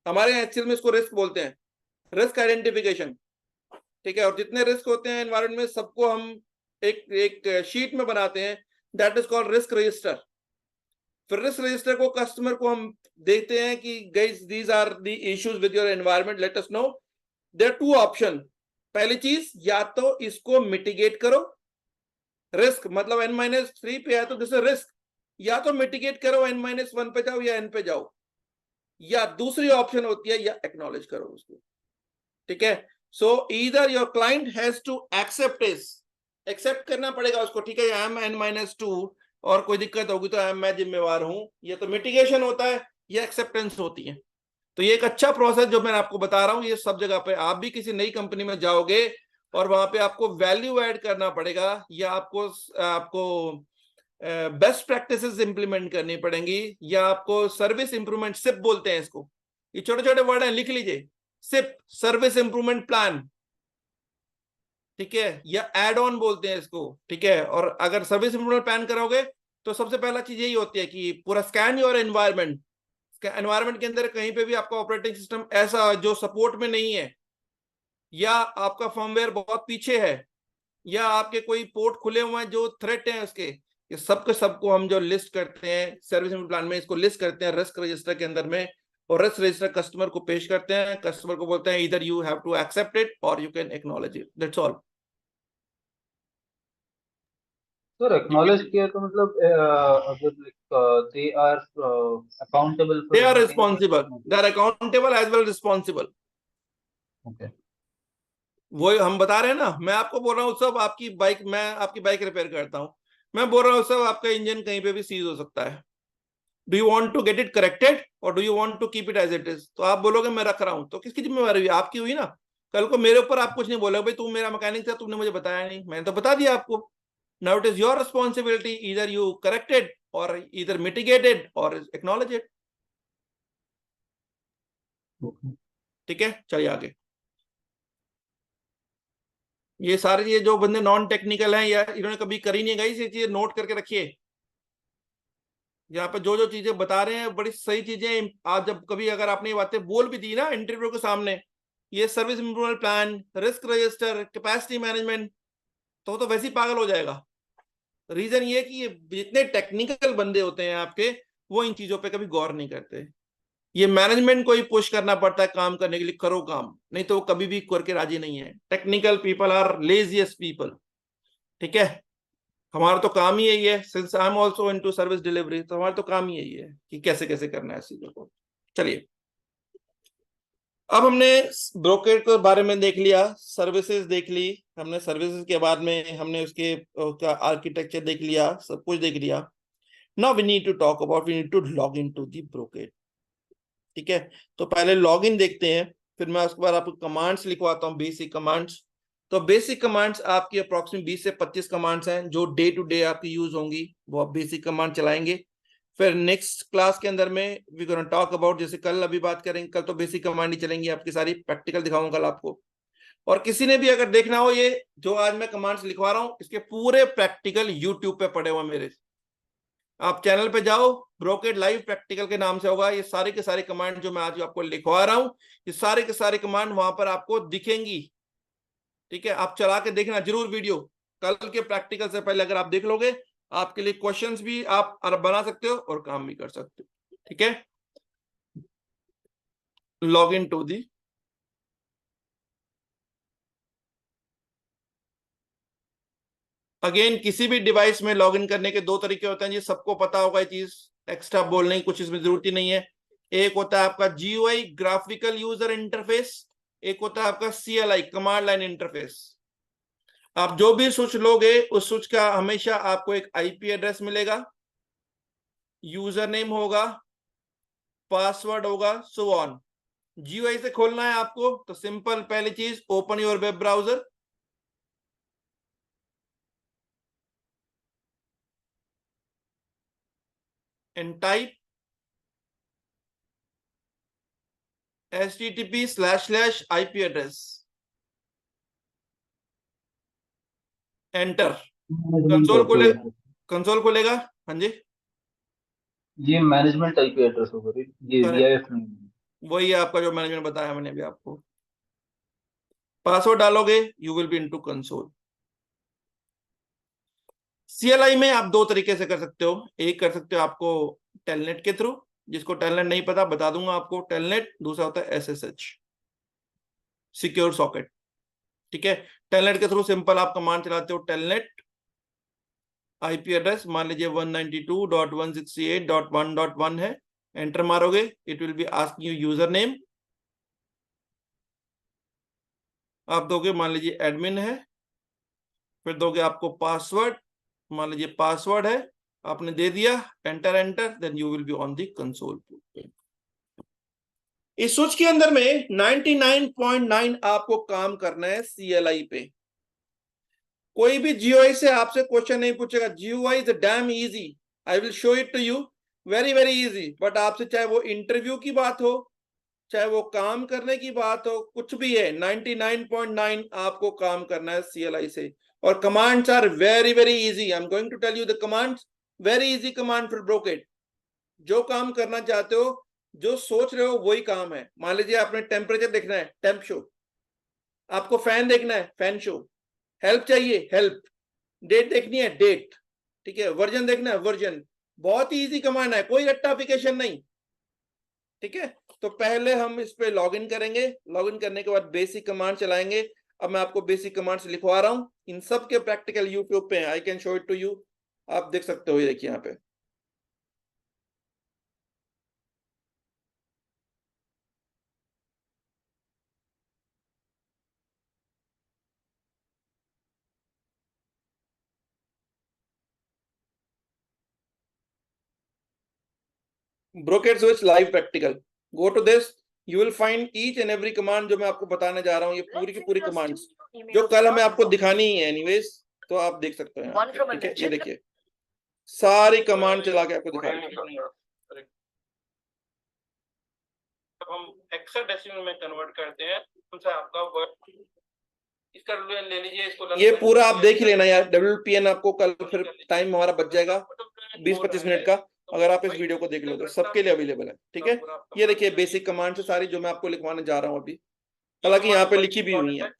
हमारे यहाँ एक्चुअल में इसको रिस्क बोलते हैं, रिस्क आइडेंटिफिकेशन। ठीक है, और जितने रिस्क होते हैं एनवायरनमेंट में, सबको हम एक एक शीट में बनाते हैं, that is called risk register. फिर रिस्क रजिस्टर को कस्टमर को हम देते हैं कि guys these are the issues with your environment, let us know. There two option. पहली चीज, या तो इसको मिटिगेट करो, रिस्क मतलब n-3 पे है तो दिस इज रिस्क, या तो मिटिगेट करो n-1 पे जाओ या n पे जाओ, या दूसरी ऑप्शन होती है या एक्नॉलेज करो उसको। ठीक है, so either your client has to accept करना पड़ेगा उसको। ठीक है, आई एम n-2 और कोई दिक्कत होगी तो मैं जिम्मेवार हूं, ये तो मिटिगेशन होता है या एक्सेप्टेंस होती है। तो ये एक अच्छा प्रोसेस जो मैं आपको बता रहा हूं, ये सब जगह पे आप भी किसी नई कंपनी में जाओगे और वहां पे आपको वैल्यू ऐड करना पड़ेगा, या आपको बेस्ट प्रैक्टिसेस इंप्लीमेंट करनी पड़ेंगी, या आपको सर्विस इंप्रूवमेंट, सिप बोलते हैं इसको। ये छोटे छोटे वर्ड हैं, लिख लीजिए, सिप, सर्विस इंप्रूवमेंट प्लान। ठीक है, या एड ऑन बोलते हैं इसको। ठीक है, और अगर सर्विस इंप्रूवमेंट प्लान करोगे तो सबसे पहला चीज यही होती है कि पूरा स्कैन योर एनवायरनमेंट। एनवायरनमेंट के अंदर कहीं पे भी आपका ऑपरेटिंग सिस्टम ऐसा जो सपोर्ट में नहीं है, या आपका फर्मवेयर बहुत पीछे है, या आपके कोई पोर्ट खुले हुए हैं जो थ्रेट है उसके, ये सब के सबको हम जो लिस्ट करते हैं सर्विस प्लान में, इसको लिस्ट करते हैं रिस्क रजिस्टर के अंदर में, और रिस्क रजिस्टर कस्टमर को पेश करते हैं। कस्टमर को बोलते हैं इधर you have to accept it और you can acknowledge it, that's all. Sir acknowledge किया तो मतलब अगर like they are accountable they for are anything. Responsible, they are accountable as well responsible. Okay. वो हम बता रहे हैं ना, मैं आपको बोल रहा हूँ सब आपकी बाइक, मैं आपकी बाइक रिपेयर करता हूँ, मैं बोल रहा हूँ सब आपका इंजन कहीं पे भी सीज हो सकता है। Do you want to get it corrected और do you want to keep it as it is? तो आप बोलोगे मैं रख रहा हूं, तो किसकी जिम्मेवारी हुई? आपकी हुई ना। कल को मेरे ऊपर आप कुछ नहीं बोलोगे, भाई तू मेरा मैकेनिक था, तुमने मुझे बताया नहीं, मैंने तो बता दिया आपको। Now it is your responsibility, either you corrected और ईदर मिटिगेटेड और एक्नॉलेज इट। ठीक है, चलिए आगे। ये सारी चीजें जो बंदे नॉन टेक्निकल हैं या इन्होंने कभी करी नहीं गई, ये चीजें नोट करके रखिए। यहाँ पे जो जो चीजें बता रहे हैं बड़ी सही चीजें। आज जब कभी अगर आपने ये बातें बोल भी दी ना इंटरव्यू के सामने, ये service improvement plan, risk register, capacity management, तो वैसे ही पागल हो जाएगा। रीजन ये कि ये जितने टेक्निकल बंदे होते हैं आपके, वो इन चीजों पे कभी गौर नहीं करते। ये मैनेजमेंट को ही पुश करना पड़ता है काम करने के लिए, करो काम, नहीं तो वो कभी भी करके राजी नहीं है। Technical people are laziest people. ठीक है, हमारा तो काम ही यही है, since I am also into service delivery, तो हमारा तो काम ही यही है कि कैसे कैसे करना है चीजों को। चलिए, अब हमने ब्रोकर के बारे में देख लिया, सर्विसेज देख ली हमने, सर्विसेज के बाद में हमने उसका आर्किटेक्चर देख लिया, सब कुछ देख लिया। Now we need to talk about, we need to log in to the broker. ठीक है, तो पहले लॉग इन देखते हैं, फिर मैं उसके बाद आपको कमांड्स लिखवाता हूँ, बेसिक कमांड्स। तो बेसिक कमांड्स आपकी अप्रोक्सीमेट 20 से 25 कमांड्स हैं जो डे टू डे आपकी यूज होंगी, वो आप बेसिक कमांड चलाएंगे। फिर नेक्स्ट क्लास के अंदर में वी गोना टॉक अबाउट, जैसे कल अभी बात करेंगे, कल तो बेसिक कमांड ही चलेंगी आपकी सारी, प्रैक्टिकल दिखाऊंगा कल आपको। और किसी ने भी अगर देखना हो, ये जो आज मैं कमांड्स लिखवा रहा हूँ इसके पूरे प्रैक्टिकल यूट्यूब पे पड़े हुए मेरे, आप चैनल पे जाओ, ब्रोकेड लाइव प्रैक्टिकल के नाम से होगा, ये सारे के सारे कमांड जो मैं आज आपको लिखवा रहा हूं, ये सारे के सारे कमांड वहां पर आपको दिखेंगी। ठीक है, आप चला के देखना जरूर वीडियो, कल के प्रैक्टिकल से पहले अगर आप देख लोगे, आपके लिए क्वेश्चंस भी आप बना सकते हो और काम भी कर सकते हो। ठीक है, log in to the again किसी भी डिवाइस में लॉगिन करने के दो तरीके होते हैं, ये सबको पता होगा, ये चीज एक्स्ट्रा बोलने की कुछ इसमें जरूरत ही नहीं है। एक होता है आपका GUI ग्राफिकल यूजर इंटरफेस, एक होता है आपका CLI कमांड लाइन इंटरफेस। आप जो भी स्विच लोगे उस स्विच का हमेशा आपको एक IP एड्रेस मिलेगा, यूजर नेम होगा, पासवर्ड होगा, सो ऑन। GUI से खोलना है आपको तो सिंपल पहली चीज, open your web browser, and type http//IP address, enter. Console खोले, कंसोल खोलेगा। हाँ जी, ये मैनेजमेंट आईपी एड्रेस होगा, ये करेक्ट, VIF नहीं है। वही है आपका जो मैनेजमेंट बताया मैंने अभी आपको। पासवर्ड डालोगे, you will B into console. CLI में आप दो तरीके से कर सकते हो, एक कर सकते हो आपको टेलनेट के थ्रू, जिसको टेलनेट नहीं पता बता दूंगा आपको, टेलनेट। दूसरा होता है SSH, सिक्योर सॉकेट। ठीक है, टेलनेट के थ्रू सिंपल आप कमांड चलाते हो, टेलनेट IP एड्रेस मान लीजिए 192.168.1.1 है, एंटर मारोगे, it will be asking you user name, आप दोगे मान लीजिए एडमिन है, फिर दोगे आपको पासवर्ड, मान लीजिए पासवर्ड है, आपने दे दिया, enter enter, then you will be on the console. इस स्विच के अंदर में 99.9 आपको काम करना है CLI पे। कोई भी GUI से आपसे क्वेश्चन नहीं पूछेगा, GUI is damn easy, I will show it to you, very very easy. But आपसे चाहे वो इंटरव्यू की बात हो, चाहे वो काम करने की बात हो, कुछ भी है, 99.9 आपको काम करना है CLI से। और commands are very very easy, I am going to tell you the commands, very easy command for Brocade. जो काम करना चाहते हो, जो सोच रहे हो वही काम है। मान लीजिए आपने टेम्परेचर देखना है, टेम्प शो, आपको फैन देखना है, फैन शो, हेल्प चाहिए, हेल्प, डेट देखनी है, डेट, ठीक है, वर्जन देखना है, वर्जन। बहुत ही इजी कमांड है, कोई रट्टाफिकेशन नहीं। ठीक है, तो पहले हम इस पे लॉगिन करेंगे, लॉगिन करने के बाद बेसिक कमांड चलाएंगे। अब मैं आपको बेसिक कमांड्स लिखवा रहा हूं, इन सब के प्रैक्टिकल यूट्यूब पे, I can show it to you, आप देख सकते हो, ये देखिए यहाँ पे। Brocade switch live practical, go to this, you will find each and every command जो मैं आपको बताने जा रहा हूँ, ये पूरी की पूरी कमांड्स जो कल हमें आपको दिखानी ही है एनीवेज, तो आप देख सकते हैं। ठीक है, ये देखिए सारी कमांड चला के आपको दिखाएंगे। जब हम हेक्साडेसिमल में कन्वर्ट करते हैं, उनसे आपका वर्ड इसका ले लीजिए, इसको ये पूरा आप देख ही लेना यार, WPN आपको कल फिर टाइम हमारा बच जाएगा 20-25 मिनट का, अगर आप इस वीडियो को देख लो तो सबके लिए अवेलेबल है। ठीक है, ये देखिए बेसिक कमांड से सारी जो मैं आपको लिखवाने जा रहा हूँ अभी, हालांकि यहाँ पे लिखी भी हुई है,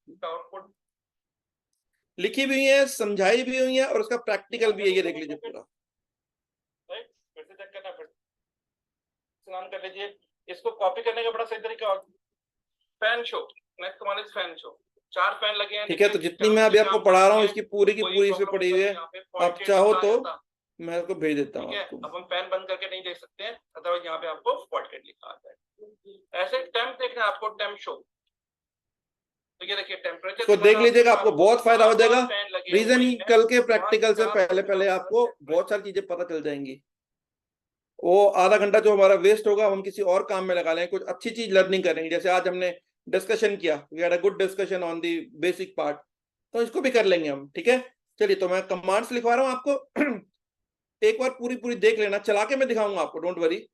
लिखी भी है, समझाई भी हुई है, और उसका प्रैक्टिकल भी है, ये देख लीजिए पूरा। कर लीजिए, इसको कॉपी करने का बड़ा सही तरीका, fan show, next command is fan show, 4 fan लगे हैं। ठीक है, तो जितनी मैं अभी आपको पढ़ा रहा हूँ इसकी पूरी की पूरी इसमें पड़ी हुई है, आप चाहो तो मैं आपको भेज देता हूँ। अब हम फैन बंद करके नहीं देख सकते हैं, अदरवाइज यहाँ पे आपको पॉडकास्ट लिखा आता है। ऐसे टेम्प देखना है आपको, टेम्प शो, तो ये देखिए टेम्परेचर को देख लीजिएगा, आपको बहुत फायदा हो जाएगा। रीजन ही कल के प्रैक्टिकल से पहले पहले आपको बहुत सारी चीजें पता चल जाएंगी। वो आधा घंटा जो हमारा वेस्ट होगा हम किसी और काम में लगा लेंगे, कुछ अच्छी चीज लर्निंग करेंगे। जैसे आज हमने डिस्कशन किया, we had a good discussion on the basic part, तो इसको भी कर लेंगे हम। ठीक है, चलिए, तो मैं कमांड्स लिखवा रहा हूँ आपको एक बार पूरी पूरी देख लेना, चला के मैं दिखाऊंगा आपको, डोंट वरी।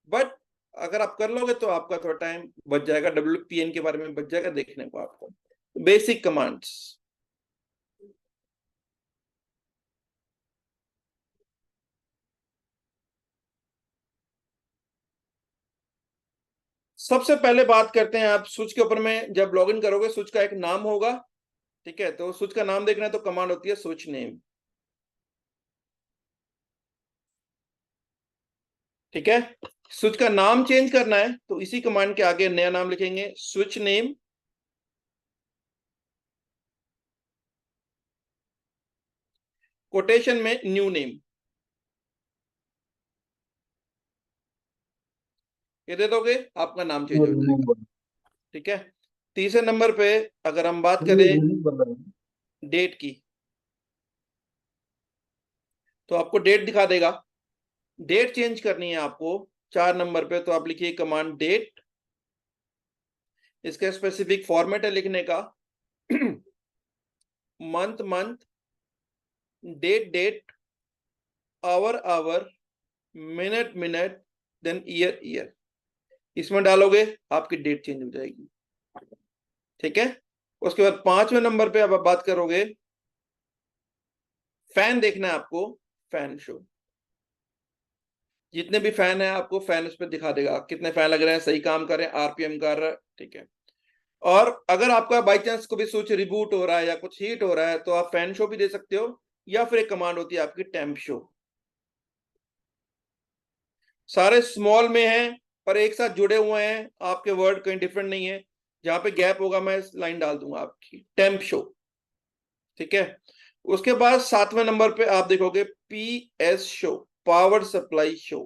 बट अगर आप कर लोगे तो आपका थोड़ा टाइम बच जाएगा, WPN के बारे में बच जाएगा देखने को आपको। बेसिक कमांड्स, सबसे पहले बात करते हैं, आप स्विच के ऊपर में जब लॉगिन करोगे स्विच का एक नाम होगा। ठीक है, तो स्विच का नाम देखना है तो कमांड होती है स्विच नेम। ठीक है, स्विच का नाम चेंज करना है तो इसी कमांड के आगे नया नाम लिखेंगे, स्विच नेम। कोटेशन में न्यू नेम, ये दे दोगे, आपका नाम चेंज हो जाएगा। ठीक है। तीसरे नंबर पे अगर हम बात करें डेट की, तो आपको डेट दिखा देगा। डेट चेंज करनी है आपको 4 नंबर पे, तो आप लिखिए कमांड डेट। इसका स्पेसिफिक फॉर्मेट है लिखने का month month, date date, hour hour, minute minute, then year year. इसमें डालोगे आपकी डेट चेंज हो जाएगी। ठीक है। उसके बाद 5वें नंबर पे अब आप बात करोगे, फैन देखना है आपको, फैन शो। जितने भी फैन है आपको फैन उस पर दिखा देगा, कितने फैन लग रहे हैं, सही काम कर रहे हैं, आरपीएम कर रहा है। ठीक है। और अगर आपका बाई चांस कभी स्विच रिबूट हो रहा है या कुछ हीट हो रहा है, तो आप फैन शो भी दे सकते हो, या फिर एक कमांड होती है आपकी टेम्प शो। सारे स्मॉल में हैं पर एक साथ जुड़े हुए हैं, आपके वर्ड कहीं डिफरेंट नहीं है। जहां पे गैप होगा मैं लाइन डाल दूंगा आपकी, टेम्प शो। ठीक है। उसके बाद 7वें नंबर पे आप देखोगे PS show, power supply show.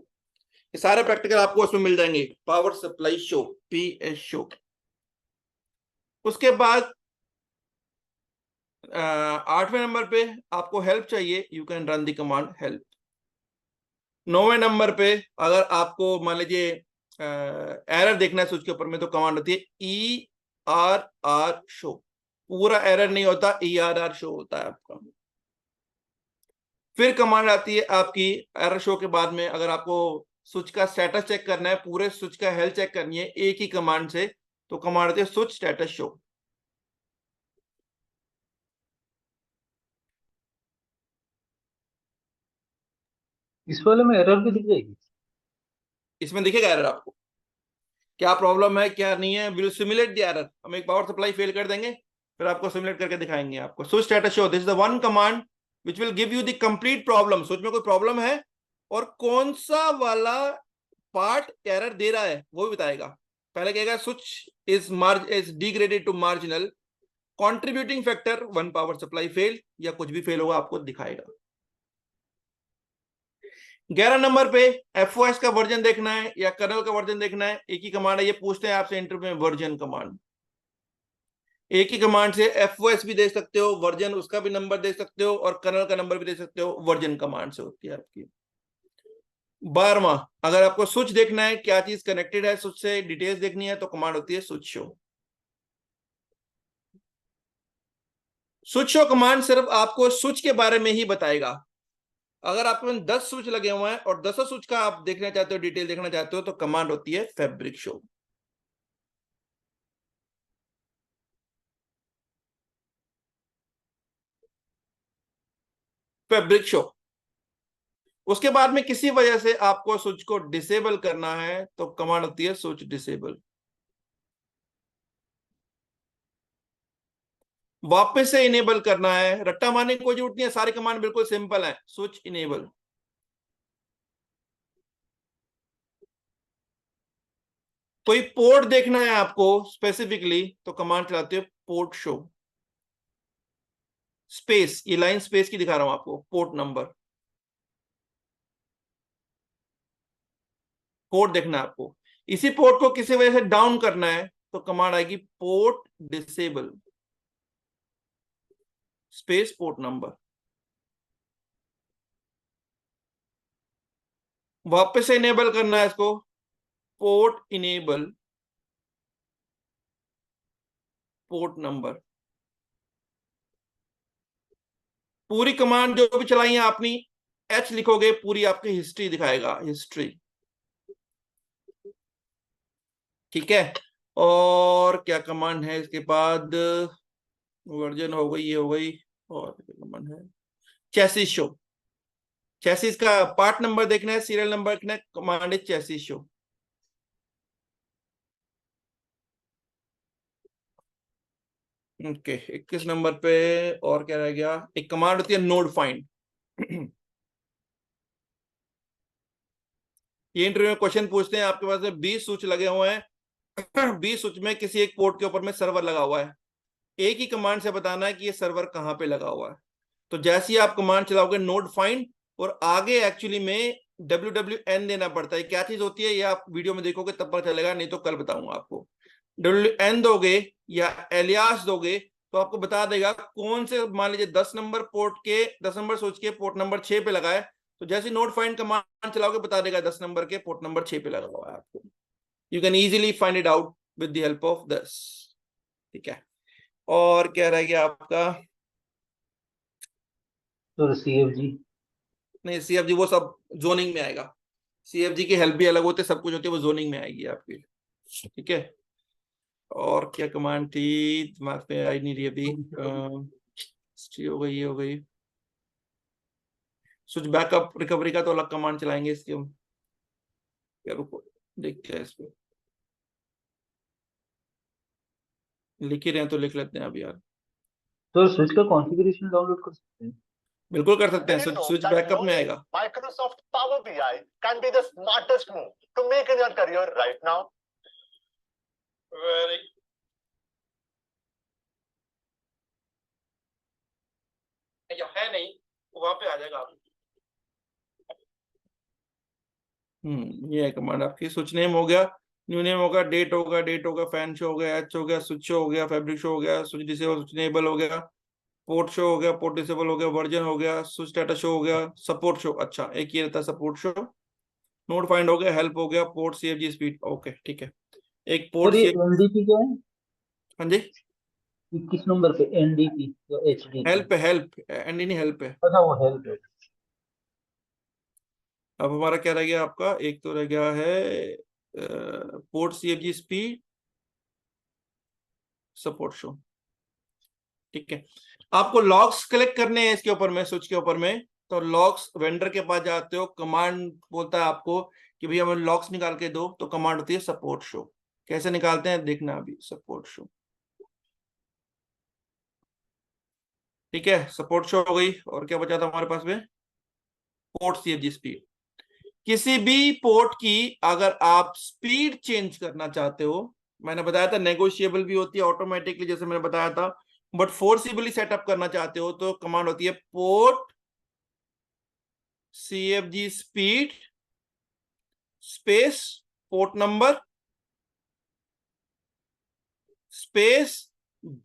ये सारे प्रैक्टिकल आपको उसमें मिल जाएंगे, power supply show, PS show. उसके बाद 8वें नंबर पे आपको हेल्प चाहिए, you can run the command help. 9वें नंबर पे अगर आपको मान लीजिए एरर देखना है स्विच के ऊपर में, तो कमांड होती है ERR शो। पूरा एरर नहीं होता, ERR शो होता है आपका। फिर कमांड आती है आपकी एरर शो के बाद में, अगर आपको स्विच का स्टेटस चेक करना है, पूरे स्विच का हेल्थ चेक करनी है एक ही कमांड से, तो कमांड आती है स्विच स्टेटस शो। इस वाले में एरर भी दिख जाएगी? इसमें दिखेगा एरर आपको, क्या प्रॉब्लम है क्या नहीं है। विल सिमुलेट द एरर, हम एक पावर सप्लाई फेल कर देंगे, फिर आपको सिमुलेट करके दिखाएंगे आपको। Switch status show, this is the one command which will give you the complete problem. Switch में कोई प्रॉब्लम है और कौन सा वाला पार्ट एरर दे रहा है वो भी बताएगा। पहले कहेगा switch is degraded to marginal contributing factor 1 power supply fail, या कुछ भी फेल होगा आपको दिखाएगा। 11 नंबर पे एफओएस का वर्जन देखना है या कर्नल का वर्जन देखना है, एक ही कमांड है। ये पूछते हैं आपसे इंटरव्यू में, वर्जन कमांड। एक ही कमांड से एफओएस भी दे सकते हो, वर्जन उसका भी नंबर दे सकते हो, और कर्नल का नंबर भी दे सकते हो। वर्जन कमांड से होती है आपकी। 12वां, अगर आपको स्विच देखना है, क्या चीज कनेक्टेड है स्विच से, डिटेल्स देखनी है, तो कमांड होती है switch show. Switch show command सिर्फ आपको स्विच के बारे में ही बताएगा। अगर आपके पास 10 स्विच लगे हुए हैं और 10 स्विच का आप देखना चाहते हो, डिटेल देखना चाहते हो, तो कमांड होती है फैब्रिक शो। Fabric show. उसके बाद में किसी वजह से आपको स्विच को डिसेबल करना है, तो कमांड होती है स्विच डिसेबल। वापस से इनेबल करना है, रट्टा मारने की कोई जरूरत नहीं है, सारी कमांड बिल्कुल सिंपल है। Switch enable. कोई पोर्ट देखना है आपको स्पेसिफिकली, तो कमांड चलाते हो पोर्ट शो। स्पेस, ये लाइन स्पेस की दिखा रहा हूं आपको, पोर्ट नंबर, पोर्ट देखना है आपको। इसी पोर्ट को किसी वजह से डाउन करना है, तो कमांड आएगी port disable, space port number. वापस से इनेबल करना है इसको, पोर्ट इनेबल, पोर्ट नंबर। पूरी कमांड जो भी चलाई है आपने, एच लिखोगे, पूरी आपकी हिस्ट्री दिखाएगा, हिस्ट्री। ठीक है। और क्या कमांड है इसके बाद, वर्जन हो गई, ये हो गई, और कमांड है चेसिस शो। चेसिस का पार्ट नंबर देखना है, सीरियल नंबर देखना है, कमांड है चेसिस शो। ओके, 21 नंबर पे और क्या रह गया, एक कमांड होती है नोड फाइंड। ये इंटरव्यू में क्वेश्चन पूछते हैं, आपके पास में 20 स्विच लगे हुए हैं 20 स्विच में किसी एक पोर्ट के ऊपर में सर्वर लगा हुआ है, एक ही कमांड से बताना है कि ये सर्वर कहां पे लगा हुआ है। तो जैसे ही आप कमांड चलाओगे नोड फाइंड, और आगे एक्चुअली में WWN देना पड़ता है। क्या चीज होती है ये आप वीडियो में देखोगे तब पता चलेगा, नहीं तो कल बताऊंगा आपको। WWN दोगे या एलियास दोगे तो आपको बता देगा कौन से, मान लीजिए 10 नंबर पोर्ट के 10 नंबर सोच के पोर्ट नंबर 6 पे लगाए, तो जैसे नोड फाइंड कमांड चलाओगे बता देगा 10 नंबर के पोर्ट नंबर 6 पे लगा हुआ है आपको। You can easily find it out with the help of this. ठीक है, और क्या रह गया आपका? तो CFG नहीं, CFG वो सब जोनिंग में आएगा। CFG की हेल्प भी अलग होती है, सब कुछ होती है, वो जोनिंग में आएगी आपकी। ठीक है, और क्या कमांड थी दिमाग में आई नहीं रही अभी। हो गई, ये हो गई। स्विच बैकअप रिकवरी का तो अलग कमांड चलाएंगे इसके हम। क्या, रुको देखते हैं इसको, लिख ही रहे हैं तो लिख लेते हैं अभी यार। तो स्विच का कॉन्फ़िगरेशन डाउनलोड कर सकते हैं। बिल्कुल कर सकते हैं, स्विच बैकअप में आएगा। Microsoft Power BI can be the smartest move to make in your career right now. Very है नहीं, वहां पे आ जाएगा आप। ये है कमांड आपकी। स्विच नेम हो गया, न्यू नेम होगा, डेट होगा, डेट होगा, फैन शो हो गया, एच हो गया, स्विच शो हो गया, फैब्रिक शो हो गया, स्विच डिसेबल स्विच इनेबल हो गया, पोर्ट शो हो गया, पोर्ट डिसेबल हो गया, वर्जन हो गया, स्विच डाटा शो हो गया, सपोर्ट शो। अच्छा, एक ये रहता है सपोर्ट शो। नोड फाइंड हो गया, हेल्प हो गया, पोर्ट CFG स्पीड। ओके ठीक है, एक पोर्ट सर ये CFG। NDP क्या है? हाँ जी, ये किस नंबर पे, NDP या HDP? हेल्प है, हेल्प एंड नहीं, हेल्प है। अच्छा, वो हेल्प है। अब हमारा क्या रह गया आपका? एक तो रह गया है port CFG speed, support show. ठीक है, आपको लॉग्स कलेक्ट करने हैं इसके ऊपर में, स्विच के ऊपर में। तो लॉग्स वेंडर के पास जाते हो, कमांड बोलता है आपको कि भैया हमें लॉग्स निकाल के दो, तो कमांड होती है सपोर्ट शो। कैसे निकालते हैं देखना अभी, सपोर्ट शो। ठीक है, सपोर्ट शो हो गई, और क्या बचा था हमारे पास में? Port CFG speed. किसी भी पोर्ट की अगर आप स्पीड चेंज करना चाहते हो, मैंने बताया था नेगोशिएबल भी होती है ऑटोमेटिकली, जैसे मैंने बताया था, बट फोर्सिबली सेटअप करना चाहते हो तो कमांड होती है port CFG speed space port number space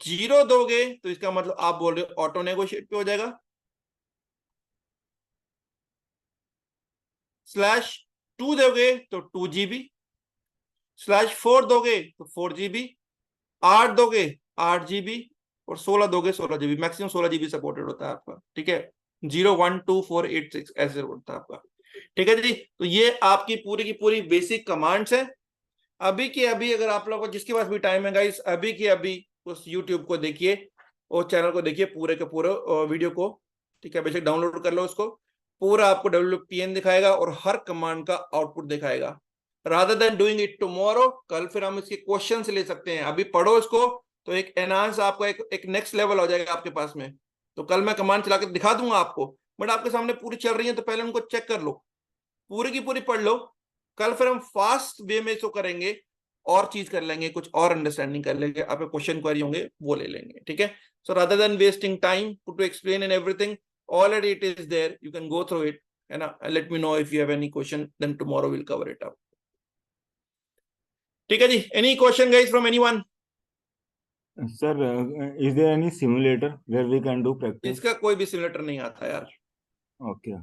0 दोगे तो इसका मतलब आप बोल रहे हो ऑटो नेगोशिएट पे हो जाएगा, /2 दोगे तो 2 GB, /4 दोगे तो 4 GB, 8 दोगे 8 GB, और 16 दोगे 16 GB। मैक्सिमम 16 GB सपोर्टेड होता है आपका। ठीक है, 0 1 2 4 8 6 ऐसे होता है आपका। ठीक है जी, तो ये आपकी पूरी की पूरी बेसिक कमांड्स है। अभी के अभी अगर आप लोगों को जिसके पास भी टाइम है गाइस, अभी के अभी उस यूट्यूब को देखिए और चैनल को देखिए पूरे के पूरे वीडियो को। ठीक है, बेशक डाउनलोड कर लो उसको, पूरा आपको WPN दिखाएगा और हर कमांड का आउटपुट दिखाएगा। Rather than doing it tomorrow, कल फिर हम इसके क्वेश्चन ले सकते हैं। अभी पढ़ो इसको तो एक एनहांस आपका एक नेक्स्ट लेवल हो जाएगा आपके पास में। तो कल मैं कमांड चला के दिखा दूंगा आपको, बट आपके सामने पूरी चल रही है तो पहले उनको चेक कर लो, पूरी की पूरी पढ़ लो। कल फिर हम फास्ट वे में इसको करेंगे और चीज कर लेंगे, कुछ और अंडरस्टैंडिंग कर लेंगे, आपके क्वेश्चन क्वेरी होंगे वो ले लेंगे। ठीक है, so rather than wasting time to explain in everything, already it is there, you can go through it and let me know if you have any question, then tomorrow we'll cover it up. ठीक है जी, any question guys from anyone? Sir, is there any simulator where we can do practice? इसका कोई भी सिमुलेटर नहीं आता यार। Okay.